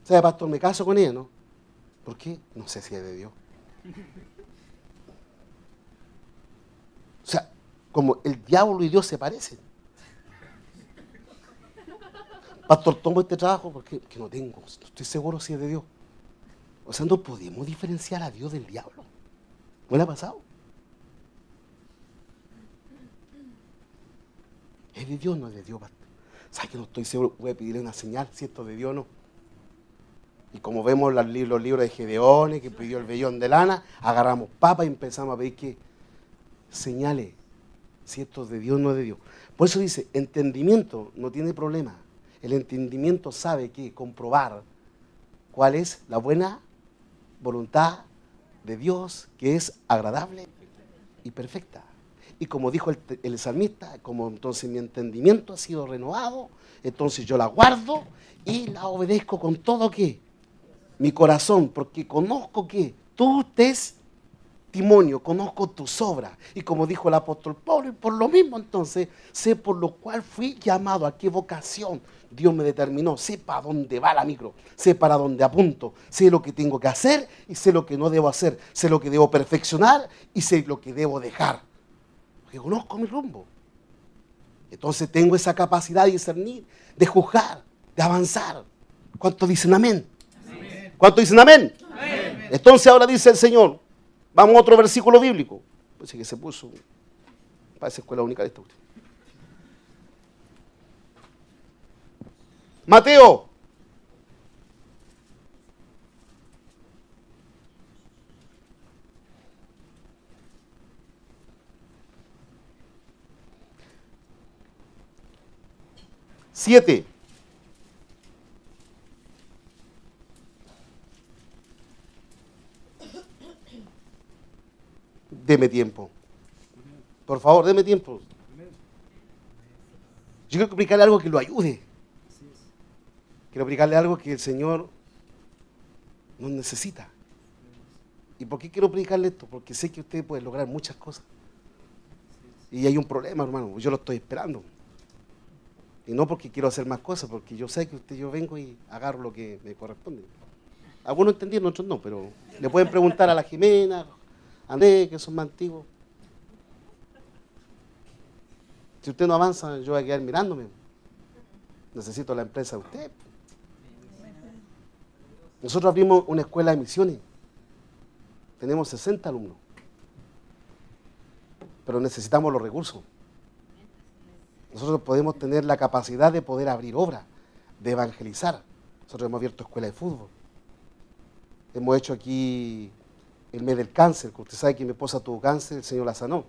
O sea, pastor, me caso con ella, ¿no? ¿Por qué? No sé si es de Dios. O sea, como el diablo y Dios se parecen. Pastor, tomo este trabajo porque no tengo, no estoy seguro si es de Dios. O sea, no podemos diferenciar a Dios del diablo. ¿No le ha pasado? ¿Es de Dios o no es de Dios, pastor? ¿Sabes que no estoy seguro? Voy a pedirle una señal si esto es de Dios o no. Y como vemos los libros de Gedeón, que pidió el vellón de lana, agarramos papa y empezamos a pedir que señale si esto es de Dios o no es de Dios. Por eso dice, entendimiento no tiene problema. El entendimiento sabe que comprobar cuál es la buena voluntad de Dios, que es agradable y perfecta. Y como dijo el salmista, como entonces mi entendimiento ha sido renovado, entonces yo la guardo y la obedezco con todo ¿qué? Mi corazón, porque conozco que tú testimonio, conozco tus obras. Y como dijo el apóstol Pablo, y por lo mismo entonces, sé por lo cual fui llamado, a qué vocación Dios me determinó, sé para dónde va la micro, sé para dónde apunto, sé lo que tengo que hacer y sé lo que no debo hacer, sé lo que debo perfeccionar y sé lo que debo dejar. Porque conozco mi rumbo. Entonces tengo esa capacidad de discernir, de juzgar, de avanzar. ¿Cuántos dicen amén? ¿Cuántos dicen amén? Amén? Entonces ahora dice el Señor, vamos a otro versículo bíblico. Parece que se puso, parece escuela única de esta última. Mateo. Siete. Deme tiempo. Por favor, deme tiempo. Yo quiero explicarle algo que lo ayude. Quiero explicarle algo que el Señor nos necesita. ¿Y por qué quiero explicarle esto? Porque sé que usted puede lograr muchas cosas. Y hay un problema, hermano. Yo lo estoy esperando. Y no porque quiero hacer más cosas, porque yo sé que yo vengo y agarro lo que me corresponde. Algunos entendieron, otros no, pero le pueden preguntar a la Jimena, Andrés, que son más antiguos. Si usted no avanza, yo voy a quedar mirándome. Necesito la empresa de usted. Nosotros abrimos una escuela de misiones. Tenemos 60 alumnos. Pero necesitamos los recursos. Nosotros podemos tener la capacidad de poder abrir obras, de evangelizar. Nosotros hemos abierto escuelas de fútbol. Hemos hecho aquí el mes del cáncer, que usted sabe que mi esposa tuvo cáncer, el Señor la sanó.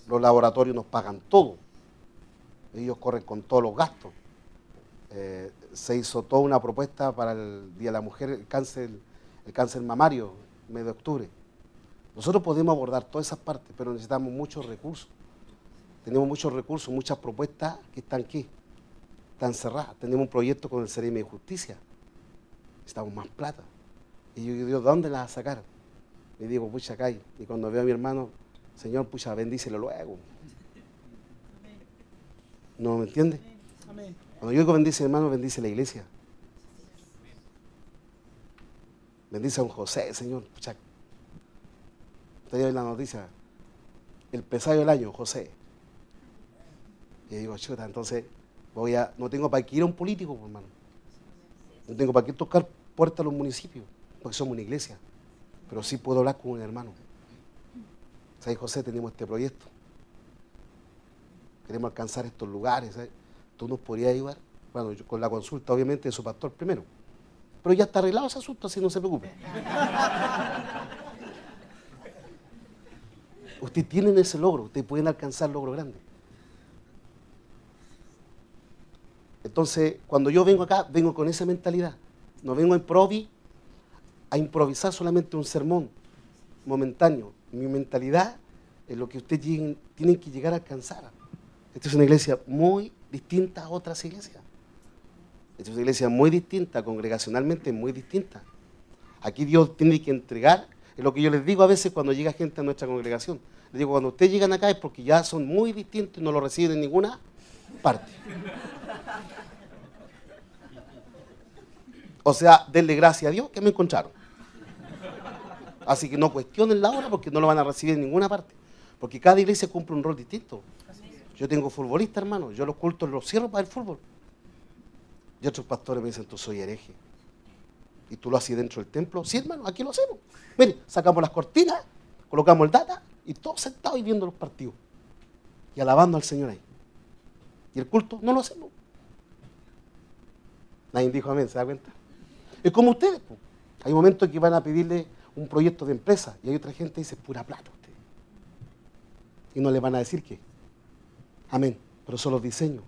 Los laboratorios nos pagan todo. Ellos corren con todos los gastos. Se hizo toda una propuesta para el Día de la Mujer, el cáncer mamario, mes de octubre. Nosotros podemos abordar todas esas partes, pero necesitamos muchos recursos. Tenemos muchos recursos, muchas propuestas que están ¿qué? Están cerradas. Tenemos un proyecto con el CRM de Justicia. Necesitamos más plata. Y yo digo, ¿de dónde la vas a sacar? Y digo, pucha, acá hay. Y cuando veo a mi hermano, Señor, pucha, bendícelo luego. ¿No me entiende? Cuando yo digo bendice, hermano, bendice la iglesia. Bendice a un José, Señor. Pucha. Usted ve la noticia, el pesaje del año, José. Y digo, chuta, entonces no tengo para qué ir a un político, pues, hermano. No tengo para qué tocar puertas a los municipios, porque somos una iglesia. Pero sí puedo hablar con un hermano. ¿Sabes, José? Tenemos este proyecto. Queremos alcanzar estos lugares. ¿Sabes? ¿Tú nos podrías ayudar? Bueno, yo, con la consulta, obviamente, de su pastor primero. Pero ya está arreglado ese asunto, así no se preocupe. Ustedes tienen ese logro, ustedes pueden alcanzar logros grandes. Entonces, cuando yo vengo acá, vengo con esa mentalidad. No vengo a improvisar solamente un sermón momentáneo. Mi mentalidad es lo que ustedes tienen que llegar a alcanzar. Esta es una iglesia muy distinta a otras iglesias. Esta es una iglesia muy distinta, congregacionalmente muy distinta. Aquí Dios tiene que entregar, es lo que yo les digo a veces cuando llega gente a nuestra congregación. Les digo, cuando ustedes llegan acá es porque ya son muy distintos y no lo reciben en ninguna parte. O sea, denle gracias a Dios que me encontraron. Así que no cuestionen la hora porque no lo van a recibir en ninguna parte. Porque cada iglesia cumple un rol distinto. Yo tengo futbolistas, hermano. Yo los cultos los cierro para el fútbol. Y otros pastores me dicen, tú soy hereje. ¿Y tú lo haces dentro del templo? Sí, hermano, aquí lo hacemos. Mire, sacamos las cortinas, colocamos el data y todos sentados y viendo los partidos. Y alabando al Señor ahí. Y el culto no lo hacemos. Nadie dijo amén, ¿se da cuenta? Es como ustedes, pues. Hay momentos que van a pedirle un proyecto de empresa y hay otra gente que dice, pura plata usted. Y no le van a decir qué. Amén. Pero son los diseños.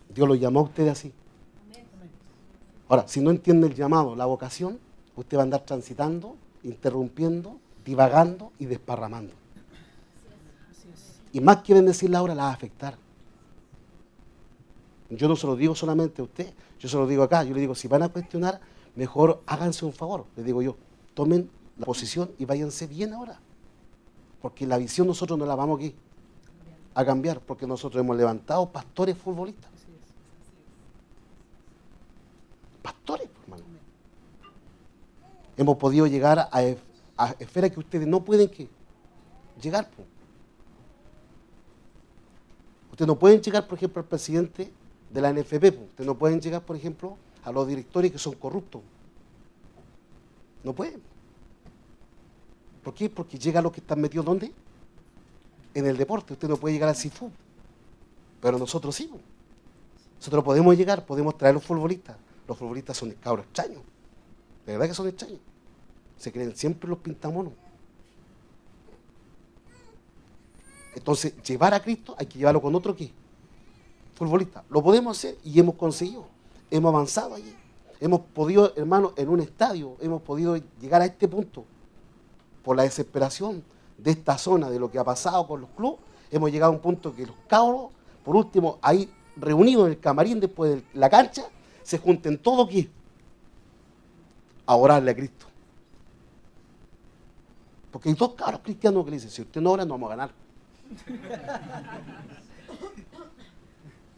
Dios los llamó a ustedes así. Ahora, si no entiende el llamado, la vocación, usted va a andar transitando, interrumpiendo, divagando y desparramando. Y más que bendecir la hora, la va a afectar. Yo no se lo digo solamente a usted, yo se lo digo acá. Yo le digo, si van a cuestionar, mejor háganse un favor. Le digo yo, tomen la posición y váyanse bien ahora. Porque la visión nosotros no la vamos aquí a cambiar, porque nosotros hemos levantado pastores futbolistas. Pastores, hermano. Hemos podido llegar a esferas que ustedes no pueden llegar. Ustedes no pueden llegar, por ejemplo, al presidente de la NFP. Ustedes no pueden llegar, por ejemplo, a los directores que son corruptos. No pueden. ¿Por qué? Porque llega a los que están metidos, ¿dónde? En el deporte. Usted no puede llegar al CIFU. Pero nosotros sí. Nosotros podemos llegar, podemos traer a los futbolistas. Los futbolistas son cabros extraños. De verdad que son extraños. Se creen siempre los pintamonos. Entonces, llevar a Cristo hay que llevarlo con otro ¿qué? Futbolista. Lo podemos hacer y hemos conseguido. Hemos avanzado allí. Hemos podido, hermano, en un estadio, hemos podido llegar a este punto. Por la desesperación de esta zona, de lo que ha pasado con los clubes, hemos llegado a un punto que los cabros, por último, ahí reunidos en el camarín después de la cancha, se junten todos aquí a orarle a Cristo. Porque hay dos cabros cristianos que le dicen, si usted no ora, no vamos a ganar.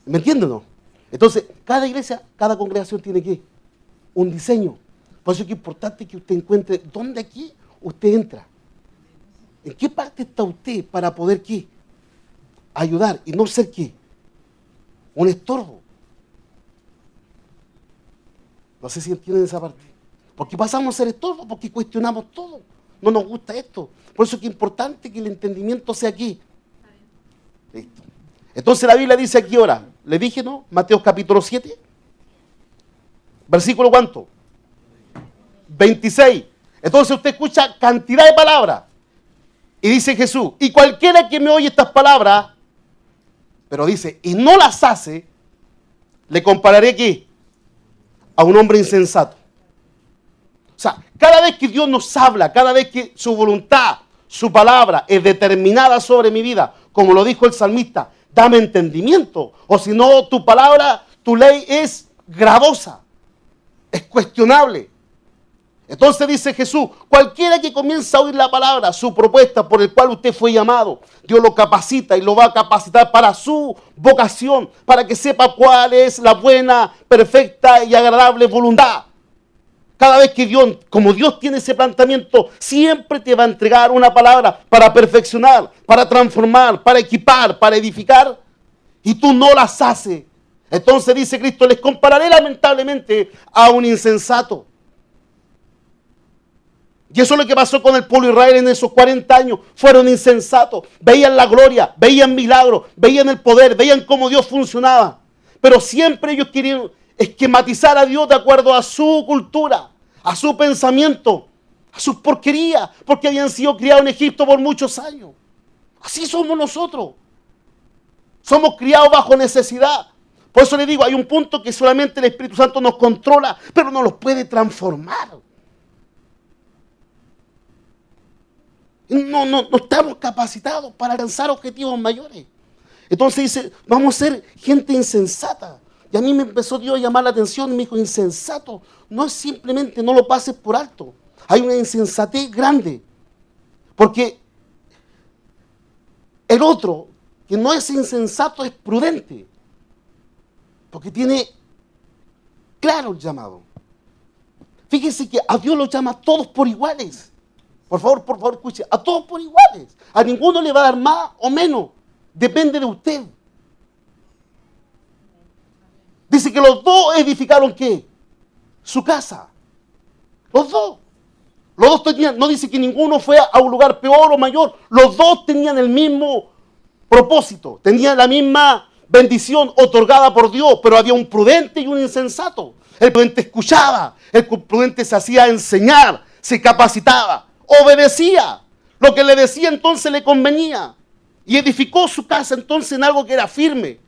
¿Me entienden o no? Entonces, cada iglesia, cada congregación tiene que un diseño. Por eso es que es importante que usted encuentre dónde aquí usted entra. ¿En qué parte está usted para poder qué? Ayudar y no ser qué? Un estorbo. No sé si entienden esa parte. Porque pasamos a ser estorbo, porque cuestionamos todo. No nos gusta esto. Por eso es que es importante que el entendimiento sea aquí. Listo. Entonces la Biblia dice aquí ahora, le dije, ¿no? Mateo capítulo 7, versículo ¿cuánto? 26. Entonces usted escucha cantidad de palabras. Y dice Jesús, y cualquiera que me oye estas palabras, pero dice, y no las hace, le compararé aquí a un hombre insensato. O sea, cada vez que Dios nos habla, cada vez que su voluntad, su palabra es determinada sobre mi vida, como lo dijo el salmista, dame entendimiento, o si no, tu palabra, tu ley es gravosa, es cuestionable. Entonces dice Jesús, cualquiera que comienza a oír la palabra, su propuesta por el cual usted fue llamado, Dios lo capacita y lo va a capacitar para su vocación, para que sepa cuál es la buena, perfecta y agradable voluntad. Cada vez que Dios, como Dios tiene ese planteamiento, siempre te va a entregar una palabra para perfeccionar, para transformar, para equipar, para edificar, y tú no las haces. Entonces dice Cristo, les compararé lamentablemente a un insensato. Y eso es lo que pasó con el pueblo de Israel en esos 40 años. Fueron insensatos. Veían la gloria, veían milagros, veían el poder, veían cómo Dios funcionaba. Pero siempre ellos querían esquematizar a Dios de acuerdo a su cultura, a su pensamiento, a sus porquerías, porque habían sido criados en Egipto por muchos años. Así somos nosotros. Somos criados bajo necesidad. Por eso le digo, hay un punto que solamente el Espíritu Santo nos controla, pero no los puede transformar. No estamos capacitados para alcanzar objetivos mayores. Entonces dice, vamos a ser gente insensata. Y a mí me empezó Dios a llamar la atención y me dijo, insensato, no es simplemente, no lo pases por alto. Hay una insensatez grande. Porque el otro, que no es insensato, es prudente. Porque tiene claro el llamado. Fíjese que a Dios lo llama a todos por iguales. Por favor, escuche. A todos por iguales. A ninguno le va a dar más o menos. Depende de usted. Dice que los dos edificaron ¿qué? Su casa. Los dos. Los dos tenían, no dice que ninguno fue a un lugar peor o mayor. Los dos tenían el mismo propósito. Tenían la misma bendición otorgada por Dios. Pero había un prudente y un insensato. El prudente escuchaba. El prudente se hacía enseñar. Se capacitaba. Obedecía. Lo que le decía entonces le convenía. Y edificó su casa entonces en algo que era firme.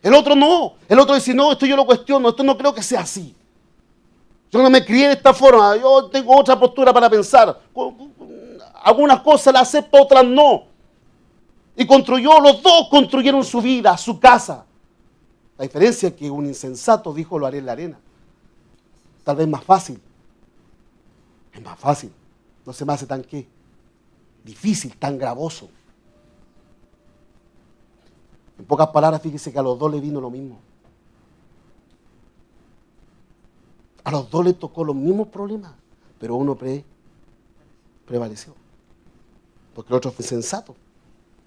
El otro no. El otro dice, no, esto yo lo cuestiono. Esto no creo que sea así. Yo no me crié de esta forma. Yo tengo otra postura para pensar. Algunas cosas las acepto, otras no. Y los dos construyeron su vida, su casa. La diferencia es que un insensato dijo, lo haré en la arena. Tal vez más fácil. Es más fácil. No se me hace tan qué. Difícil, tan gravoso. En pocas palabras, fíjese que a los dos le vino lo mismo. A los dos les tocó los mismos problemas, pero uno prevaleció. Porque el otro fue sensato.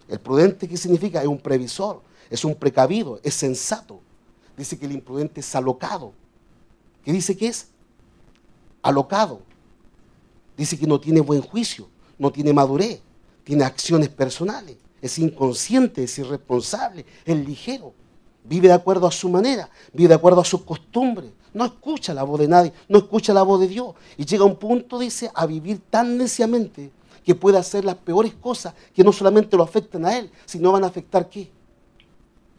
El prudente, ¿qué significa? Es un previsor, es un precavido, es sensato. Dice que el imprudente es alocado. ¿Qué dice que es? Alocado. Dice que no tiene buen juicio, no tiene madurez, tiene acciones personales, es inconsciente, es irresponsable, es ligero, vive de acuerdo a su manera, vive de acuerdo a sus costumbres, no escucha la voz de nadie, no escucha la voz de Dios. Y llega a un punto, dice, a vivir tan neciamente que puede hacer las peores cosas que no solamente lo afectan a él, sino van a afectar ¿qué?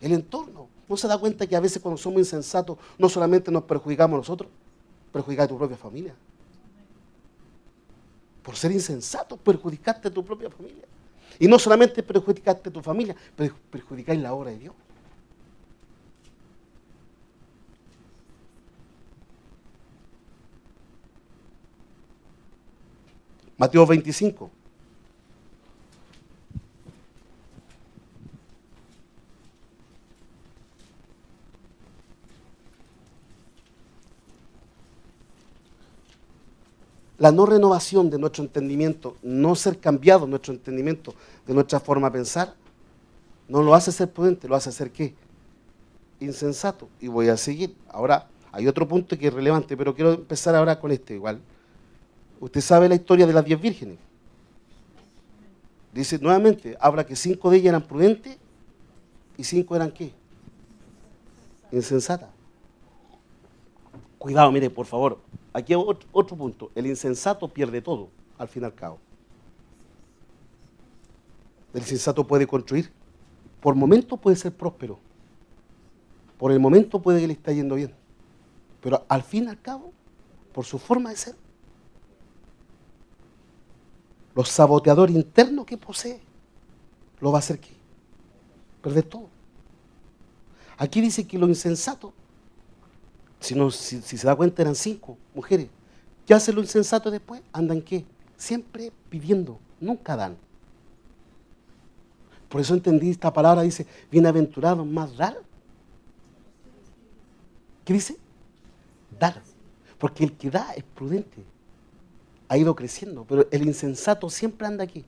El entorno. ¿No se da cuenta que a veces cuando somos insensatos no solamente nos perjudicamos nosotros, perjudicamos a tu propia familia? Por ser insensato, perjudicaste a tu propia familia. Y no solamente perjudicaste a tu familia, pero perjudicáis la obra de Dios. Mateo 25. la no renovación de nuestro entendimiento, no ser cambiado nuestro entendimiento de nuestra forma de pensar, no lo hace ser prudente, lo hace ser ¿qué? Insensato. Y voy a seguir. Ahora, hay otro punto que es relevante, pero quiero empezar ahora con este igual. Usted sabe la historia de las 10 vírgenes. Dice nuevamente, habla que 5 de ellas eran prudentes y 5 eran ¿qué? Insensatas. Cuidado, mire, por favor. Aquí hay otro punto. El insensato pierde todo, al fin y al cabo. El insensato puede construir. Por momento puede ser próspero. Por el momento puede que le esté yendo bien. Pero al fin y al cabo, por su forma de ser, los saboteadores internos que posee, lo va a hacer ¿qué? Perder todo. Aquí dice que los insensatos, si se da cuenta eran 5 mujeres. ¿Qué hacen los insensatos después? Andan ¿qué? Siempre pidiendo, nunca dan. Por eso entendí esta palabra, dice, bienaventurados más dar. ¿Qué dice? Dar. Porque el que da es prudente. Ha ido creciendo, pero el insensato siempre anda aquí,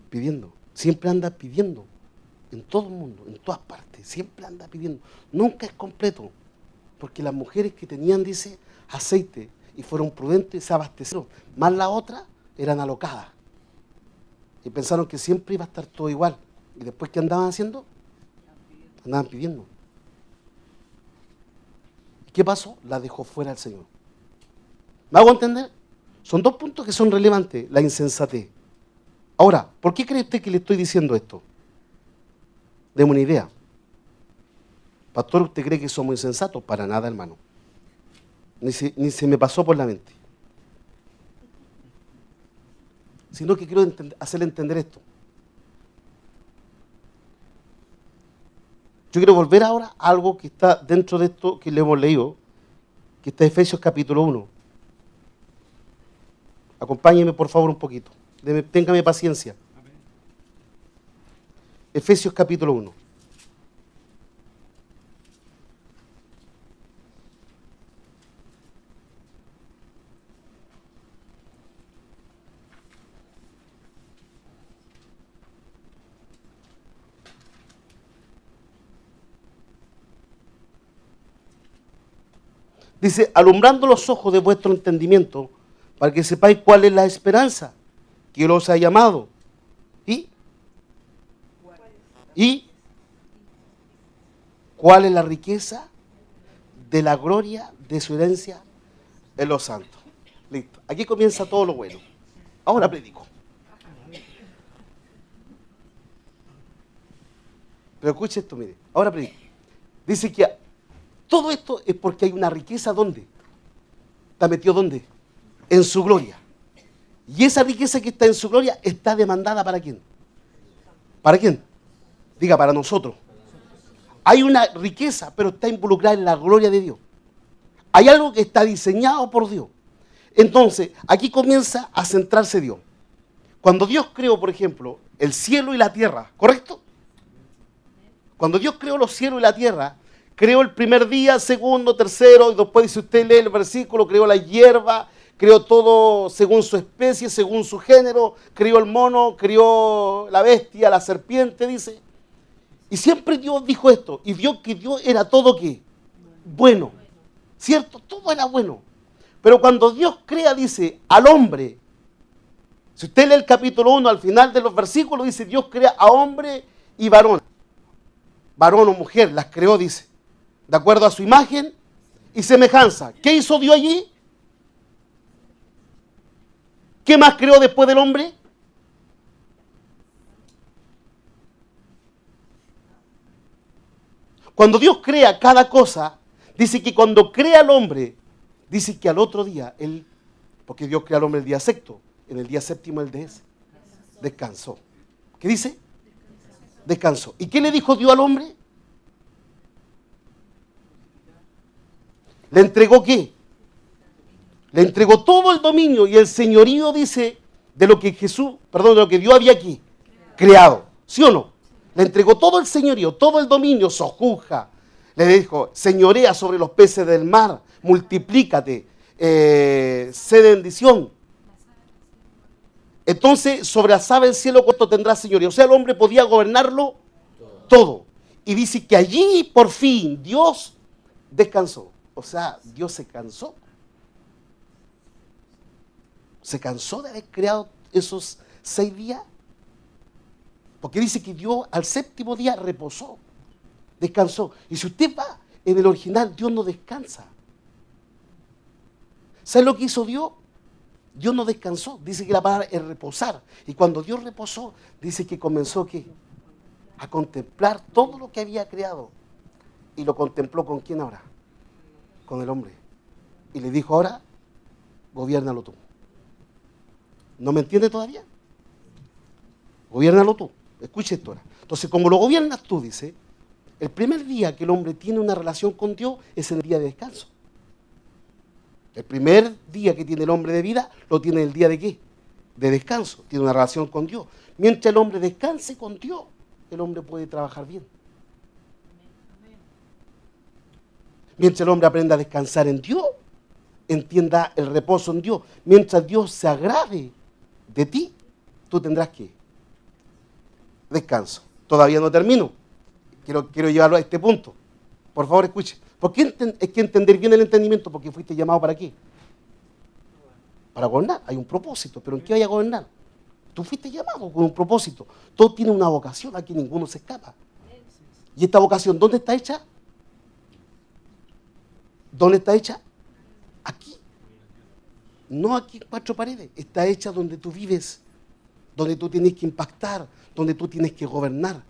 pidiendo. Siempre anda pidiendo. En todo el mundo, en todas partes, siempre anda pidiendo. Nunca es completo. Porque las mujeres que tenían, dice, aceite y fueron prudentes, se abastecieron. Más la otra eran alocadas. Y pensaron que siempre iba a estar todo igual. Y después, ¿qué andaban haciendo? Andaban pidiendo. ¿Y qué pasó? La dejó fuera el Señor. ¿Me hago entender? Son 2 puntos que son relevantes, la insensatez. Ahora, ¿por qué cree usted que le estoy diciendo esto? Deme una idea. Pastor, ¿usted cree que somos insensatos? Para nada, hermano. Ni se me pasó por la mente. Sino que quiero hacerle entender esto. Yo quiero volver ahora a algo que está dentro de esto que le hemos leído, que está en Efesios capítulo 1. Acompáñeme por favor un poquito. Téngame paciencia. Efesios capítulo 1. Dice, alumbrando los ojos de vuestro entendimiento, para que sepáis cuál es la esperanza que Él os ha llamado. ¿Y cuál es la riqueza de la gloria de su herencia en los santos? Listo. Aquí comienza todo lo bueno. Ahora predico. Pero escuche esto, mire. Ahora predico. Dice que todo esto es porque hay una riqueza, ¿dónde? ¿Está metido dónde? En su gloria. Y esa riqueza que está en su gloria está demandada ¿para quién? ¿Para quién? Diga, para nosotros. Hay una riqueza, pero está involucrada en la gloria de Dios. Hay algo que está diseñado por Dios. Entonces, aquí comienza a centrarse Dios. Cuando Dios creó, por ejemplo, el cielo y la tierra, ¿correcto? Cuando Dios creó los cielos y la tierra, creó el primer día, segundo, tercero, y después, si usted lee el versículo, creó la hierba, creó todo según su especie, según su género, creó el mono, creó la bestia, la serpiente, dice. Y siempre Dios dijo esto, y vio que Dios era todo ¿qué? Bueno, ¿cierto? Todo era bueno. Pero cuando Dios crea, dice, al hombre, si usted lee el capítulo 1, al final de los versículos, dice, Dios crea a hombre y varón. Varón o mujer, las creó, dice, de acuerdo a su imagen y semejanza. ¿Qué hizo Dios allí? ¿Qué más creó después del hombre? Cuando Dios crea cada cosa, dice que cuando crea al hombre, dice que al otro día, porque Dios crea al hombre el día sexto, en el día séptimo él descansó. ¿Qué dice? Descansó. ¿Y qué le dijo Dios al hombre? ¿Le entregó qué? Le entregó todo el dominio y el señorío, dice, de lo que de lo que Dios había aquí creado. ¿Sí o no? Le entregó todo el señorío, todo el dominio, sojuzga. Le dijo, señorea sobre los peces del mar, multiplícate. sede bendición. Entonces, sobre la sabe el cielo, ¿cuánto tendrá señoría? O sea, el hombre podía gobernarlo todo. Y dice que allí, por fin, Dios descansó. O sea, Dios se cansó. Se cansó de haber creado esos 6 días. Porque dice que Dios al séptimo día reposó, descansó. Y si usted va en el original, Dios no descansa. ¿Sabe lo que hizo Dios? Dios no descansó. Dice que la palabra es reposar. Y cuando Dios reposó, dice que comenzó ¿qué? A contemplar todo lo que había creado. Y lo contempló ¿con quién ahora? Con el hombre. Y le dijo, ahora, gobiérnalo tú. ¿No me entiende todavía? Gobiérnalo tú. Escuche esto ahora. Entonces, como lo gobiernas tú, dice, el primer día que el hombre tiene una relación con Dios es el día de descanso. El primer día que tiene el hombre de vida, lo tiene el día de ¿qué? De descanso. Tiene una relación con Dios. Mientras el hombre descanse con Dios, el hombre puede trabajar bien. Mientras el hombre aprenda a descansar en Dios, entienda el reposo en Dios. Mientras Dios se agrade de ti, tú tendrás que descanso. Todavía no termino. Quiero llevarlo a este punto. Por favor, escuche. ¿Por qué hay que entender bien el entendimiento? Porque fuiste llamado ¿para qué? Para gobernar. Hay un propósito. ¿Pero en qué vaya a gobernar? Tú fuiste llamado con un propósito. Todo tiene una vocación. Aquí ninguno se escapa. ¿Y esta vocación dónde está hecha? ¿Dónde está hecha? Aquí. No aquí en 4 paredes. Está hecha donde tú vives, donde tú tienes que impactar, donde tú tienes que gobernar.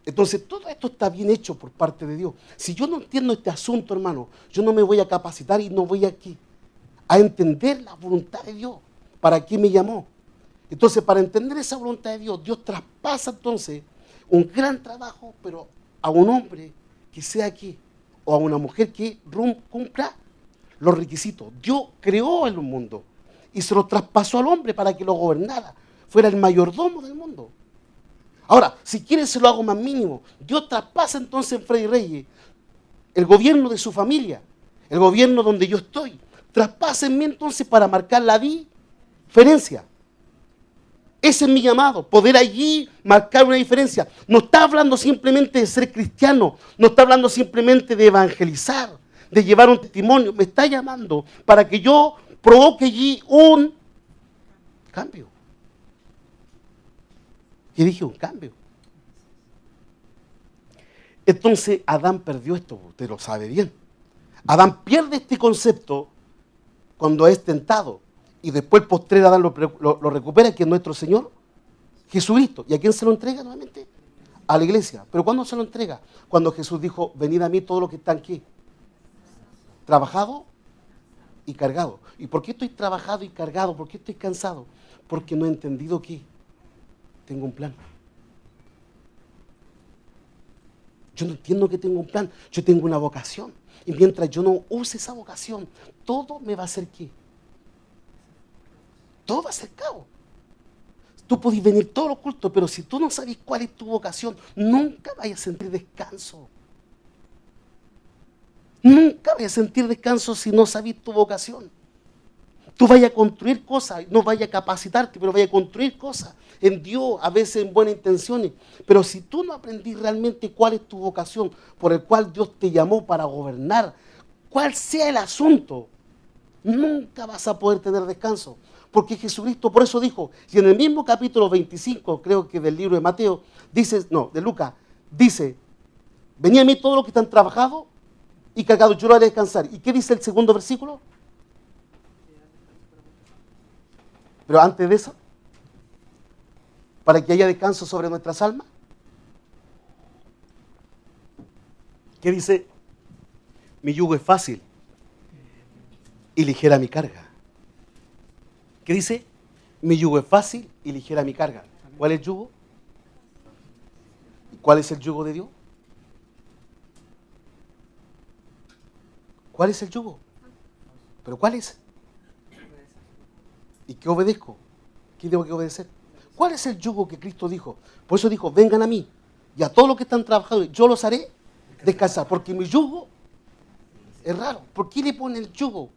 Entonces, todo esto está bien hecho por parte de Dios. Si yo no entiendo este asunto, hermano, yo no me voy a capacitar y no voy aquí a entender la voluntad de Dios. ¿Para qué me llamó? Entonces, para entender esa voluntad de Dios, Dios traspasa entonces un gran trabajo, pero a un hombre que sea aquí, o a una mujer que cumpla los requisitos. Dios creó el mundo y se lo traspasó al hombre para que lo gobernara, fuera el mayordomo del mundo. Ahora, si quiere se lo hago más mínimo. Dios traspasa entonces en Freddy Reyes el gobierno de su familia, el gobierno donde yo estoy. Traspasa en mí entonces para marcar la diferencia. Ese es mi llamado, poder allí marcar una diferencia. No está hablando simplemente de ser cristiano, no está hablando simplemente de evangelizar, de llevar un testimonio. Me está llamando para que yo provoque allí un cambio. ¿Qué dije? Un cambio. Entonces Adán perdió esto, usted lo sabe bien. Adán pierde este concepto cuando es tentado. Y después el postrer Adán lo recupera, que es nuestro Señor Jesucristo. ¿Y a quién se lo entrega nuevamente? A la iglesia. ¿Pero cuándo se lo entrega? Cuando Jesús dijo, venid a mí todos los que están aquí, trabajado y cargado. ¿Y por qué estoy trabajado y cargado? ¿Por qué estoy cansado? Porque no he entendido que tengo un plan. Yo no entiendo que tengo un plan. Yo tengo una vocación. Y mientras yo no use esa vocación, todo me va a hacer ¿qué? Todo va a ser caos. Tú podés venir todos los cultos, pero si tú no sabes cuál es tu vocación, nunca vayas a sentir descanso. Nunca vayas a sentir descanso si no sabes tu vocación. Tú vayas a construir cosas, no vayas a capacitarte, pero vayas a construir cosas en Dios, a veces en buenas intenciones. Pero si tú no aprendís realmente cuál es tu vocación, por el cual Dios te llamó para gobernar, cuál sea el asunto, nunca vas a poder tener descanso. Porque Jesucristo por eso dijo, y en el mismo capítulo 25, creo que del libro de Mateo, dice, no, de Lucas, dice, venid a mí todos los que están trabajados y cargados, yo lo haré descansar. ¿Y qué dice el segundo versículo? Pero antes de eso, para que haya descanso sobre nuestras almas, ¿qué dice? Mi yugo es fácil y ligera mi carga. ¿Qué dice? Mi yugo es fácil y ligera mi carga. ¿Cuál es el yugo? ¿Cuál es el yugo de Dios? ¿Cuál es el yugo? ¿Pero cuál es? ¿Y qué obedezco? ¿Qué tengo que obedecer? ¿Cuál es el yugo que Cristo dijo? Por eso dijo, vengan a mí y a todos los que están trabajando, yo los haré descansar, porque mi yugo es raro. ¿Por qué le pone el yugo?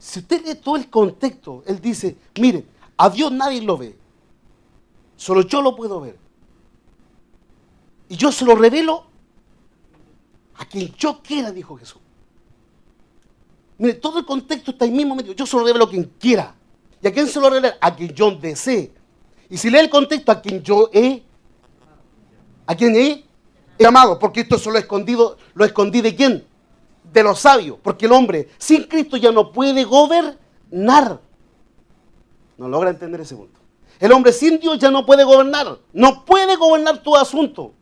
Si usted lee todo el contexto, él dice, mire, a Dios nadie lo ve, solo yo lo puedo ver. Y yo se lo revelo a quien yo quiera, dijo Jesús. Mire, todo el contexto está ahí mismo medio. Yo se lo revelo a quien quiera. ¿Y a quién se lo revela? A quien yo desee. Y si lee el contexto, a quien yo he. ¿A quién he llamado? Porque esto se lo escondí ¿de quién? De los sabios. Porque el hombre sin Cristo ya no puede gobernar. No logra entender ese punto. El hombre sin Dios ya no puede gobernar. No puede gobernar tu asunto.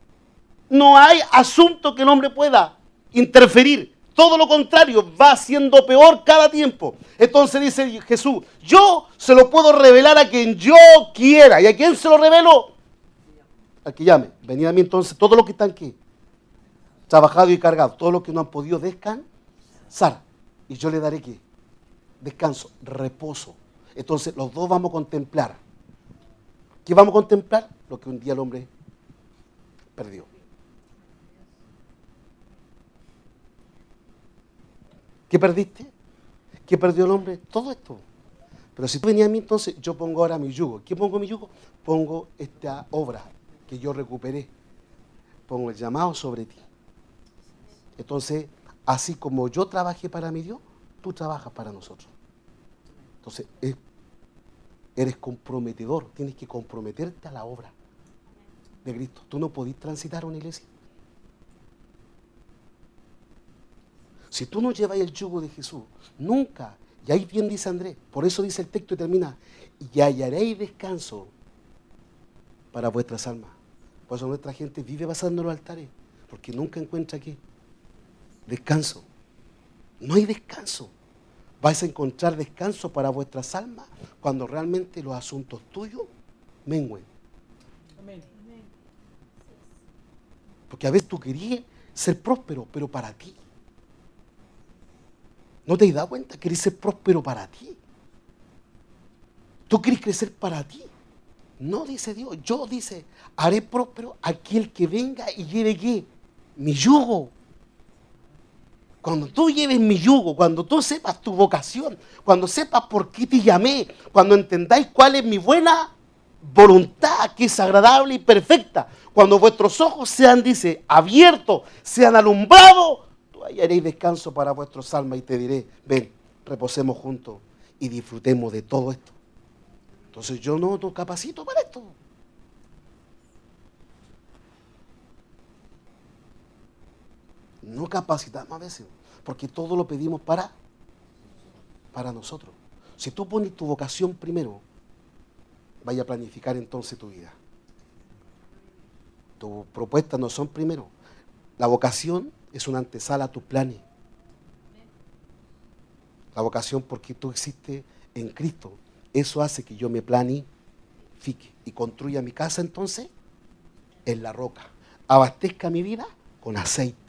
No hay asunto que el hombre pueda interferir. Todo lo contrario, va siendo peor cada tiempo. Entonces dice Jesús, yo se lo puedo revelar a quien yo quiera. ¿Y a quién se lo revelo? Al que llame. Venid a mí entonces, todos los que están aquí, trabajados y cargados, todos los que no han podido descansar. Y yo le daré ¿qué? Descanso, reposo. Entonces los dos vamos a contemplar. ¿Qué vamos a contemplar? Lo que un día el hombre perdió. ¿Qué perdiste? ¿Qué perdió el hombre? Todo esto. Pero si tú venías a mí, entonces yo pongo ahora mi yugo. ¿Qué pongo mi yugo? Pongo esta obra que yo recuperé. Pongo el llamado sobre ti. Entonces, así como yo trabajé para mi Dios, tú trabajas para nosotros. Entonces, eres comprometedor. Tienes que comprometerte a la obra de Cristo. Tú no podés transitar una iglesia. Si tú no llevas el yugo de Jesús, nunca, y ahí bien dice Andrés, por eso dice el texto y termina, y hallaréis descanso para vuestras almas. Por eso nuestra gente vive pasando los altares, porque nunca encuentra aquí descanso. No hay descanso. Vais a encontrar descanso para vuestras almas cuando realmente los asuntos tuyos mengüen. Amén. Porque a veces tú querías ser próspero, pero para ti. ¿No te has dado cuenta? Querés ser próspero para ti. Tú quieres crecer para ti. No, dice Dios. Yo, dice, haré próspero aquel que venga y lleve ¿qué? Mi yugo. Cuando tú lleves mi yugo, cuando tú sepas tu vocación, cuando sepas por qué te llamé, cuando entendáis cuál es mi buena voluntad, que es agradable y perfecta, cuando vuestros ojos sean, dice, abiertos, sean alumbrados, hallaréis descanso para vuestros almas y te diré, ven, reposemos juntos y disfrutemos de todo esto. Entonces yo no te capacito para esto. No capacitamos a veces, porque todo lo pedimos para nosotros. Si tú pones tu vocación primero, vaya a planificar entonces tu vida. Tus propuestas no son primero. La vocación es una antesala a tus planes. La vocación porque tú existes en Cristo. Eso hace que yo me planifique y construya mi casa entonces en la roca. Abastezca mi vida con aceite.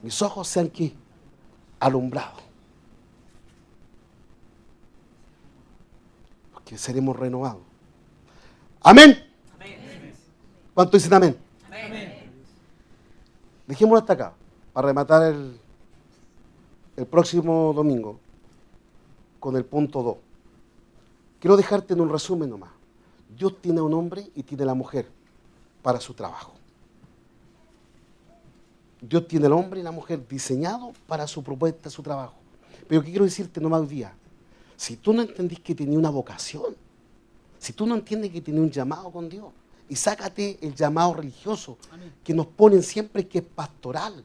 Mis ojos sean ¿qué? Alumbrados. Porque seremos renovados. Amén. ¿Cuánto dicen amén? Dejémoslo hasta acá, para rematar el próximo domingo con el punto 2. Quiero dejarte en un resumen nomás. Dios tiene a un hombre y tiene a la mujer para su trabajo. Dios tiene al hombre y la mujer diseñados para su propuesta, su trabajo. Pero ¿qué quiero decirte nomás hoy día? Si tú no entendís que tenía una vocación, si tú no entiendes que tenía un llamado con Dios, y sácate el llamado religioso. Amén. Que nos ponen siempre que es pastoral.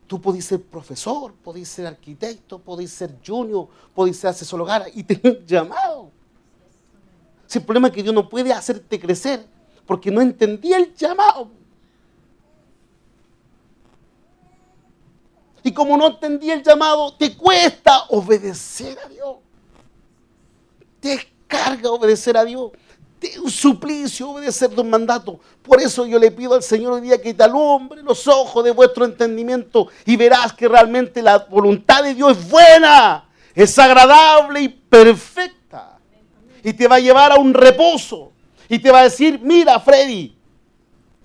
Tú podés ser profesor, podés ser arquitecto, podés ser junior, podés ser asesor hogar y tener un llamado. Si el problema es que Dios no puede hacerte crecer porque no entendí el llamado. Y como no entendí el llamado, te cuesta obedecer a Dios. Te carga obedecer a Dios. De un suplicio obedecer los mandatos. Por eso yo le pido al Señor hoy día que te alumbre los ojos de vuestro entendimiento y verás que realmente la voluntad de Dios es buena, es agradable y perfecta. Y te va a llevar a un reposo. Y te va a decir, mira Freddy,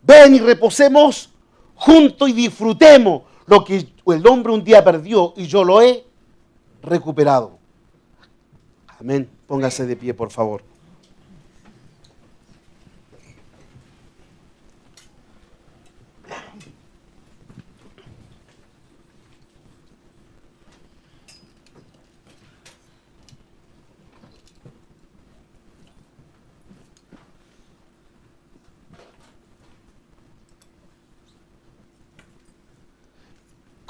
ven y reposemos juntos y disfrutemos lo que el hombre un día perdió y yo lo he recuperado. Amén. Póngase de pie, por favor.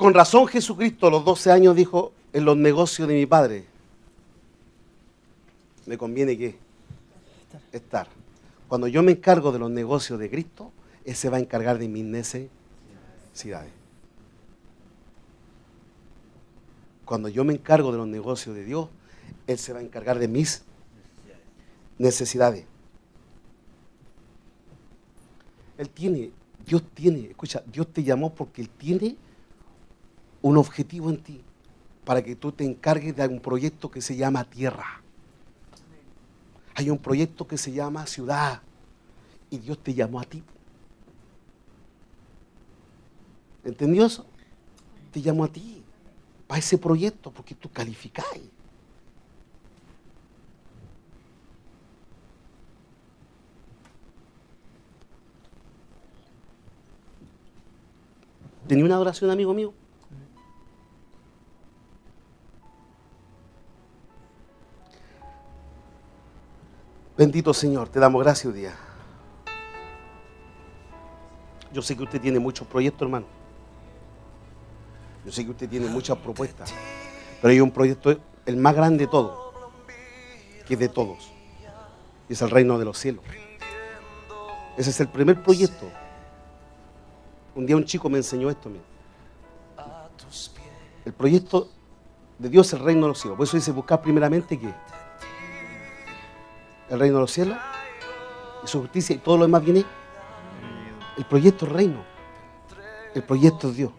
Con razón Jesucristo a los 12 años dijo, en los negocios de mi Padre me conviene ¿qué? Estar. Cuando yo me encargo de los negocios de Cristo, Él se va a encargar de mis necesidades. Cuando yo me encargo de los negocios de Dios, Él se va a encargar de mis necesidades. Dios tiene, escucha, Dios te llamó porque Él tiene un objetivo en ti, para que tú te encargues de un proyecto que se llama tierra. Hay un proyecto que se llama ciudad, y Dios te llamó a ti. ¿Entendió eso? Te llamó a ti, para ese proyecto, porque tú calificáis. ¿Tenía una oración, amigo mío? Bendito Señor, te damos gracias hoy día. Yo sé que usted tiene muchos proyectos, hermano. Yo sé que usted tiene muchas propuestas. Pero hay un proyecto, el más grande de todos, que es de todos. Y es el reino de los cielos. Ese es el primer proyecto. Un día un chico me enseñó esto. Mira. El proyecto de Dios es el reino de los cielos. Por eso dice buscar primeramente ¿qué? El reino de los cielos y su justicia, y todo lo demás viene. El proyecto es reino. El proyecto es Dios.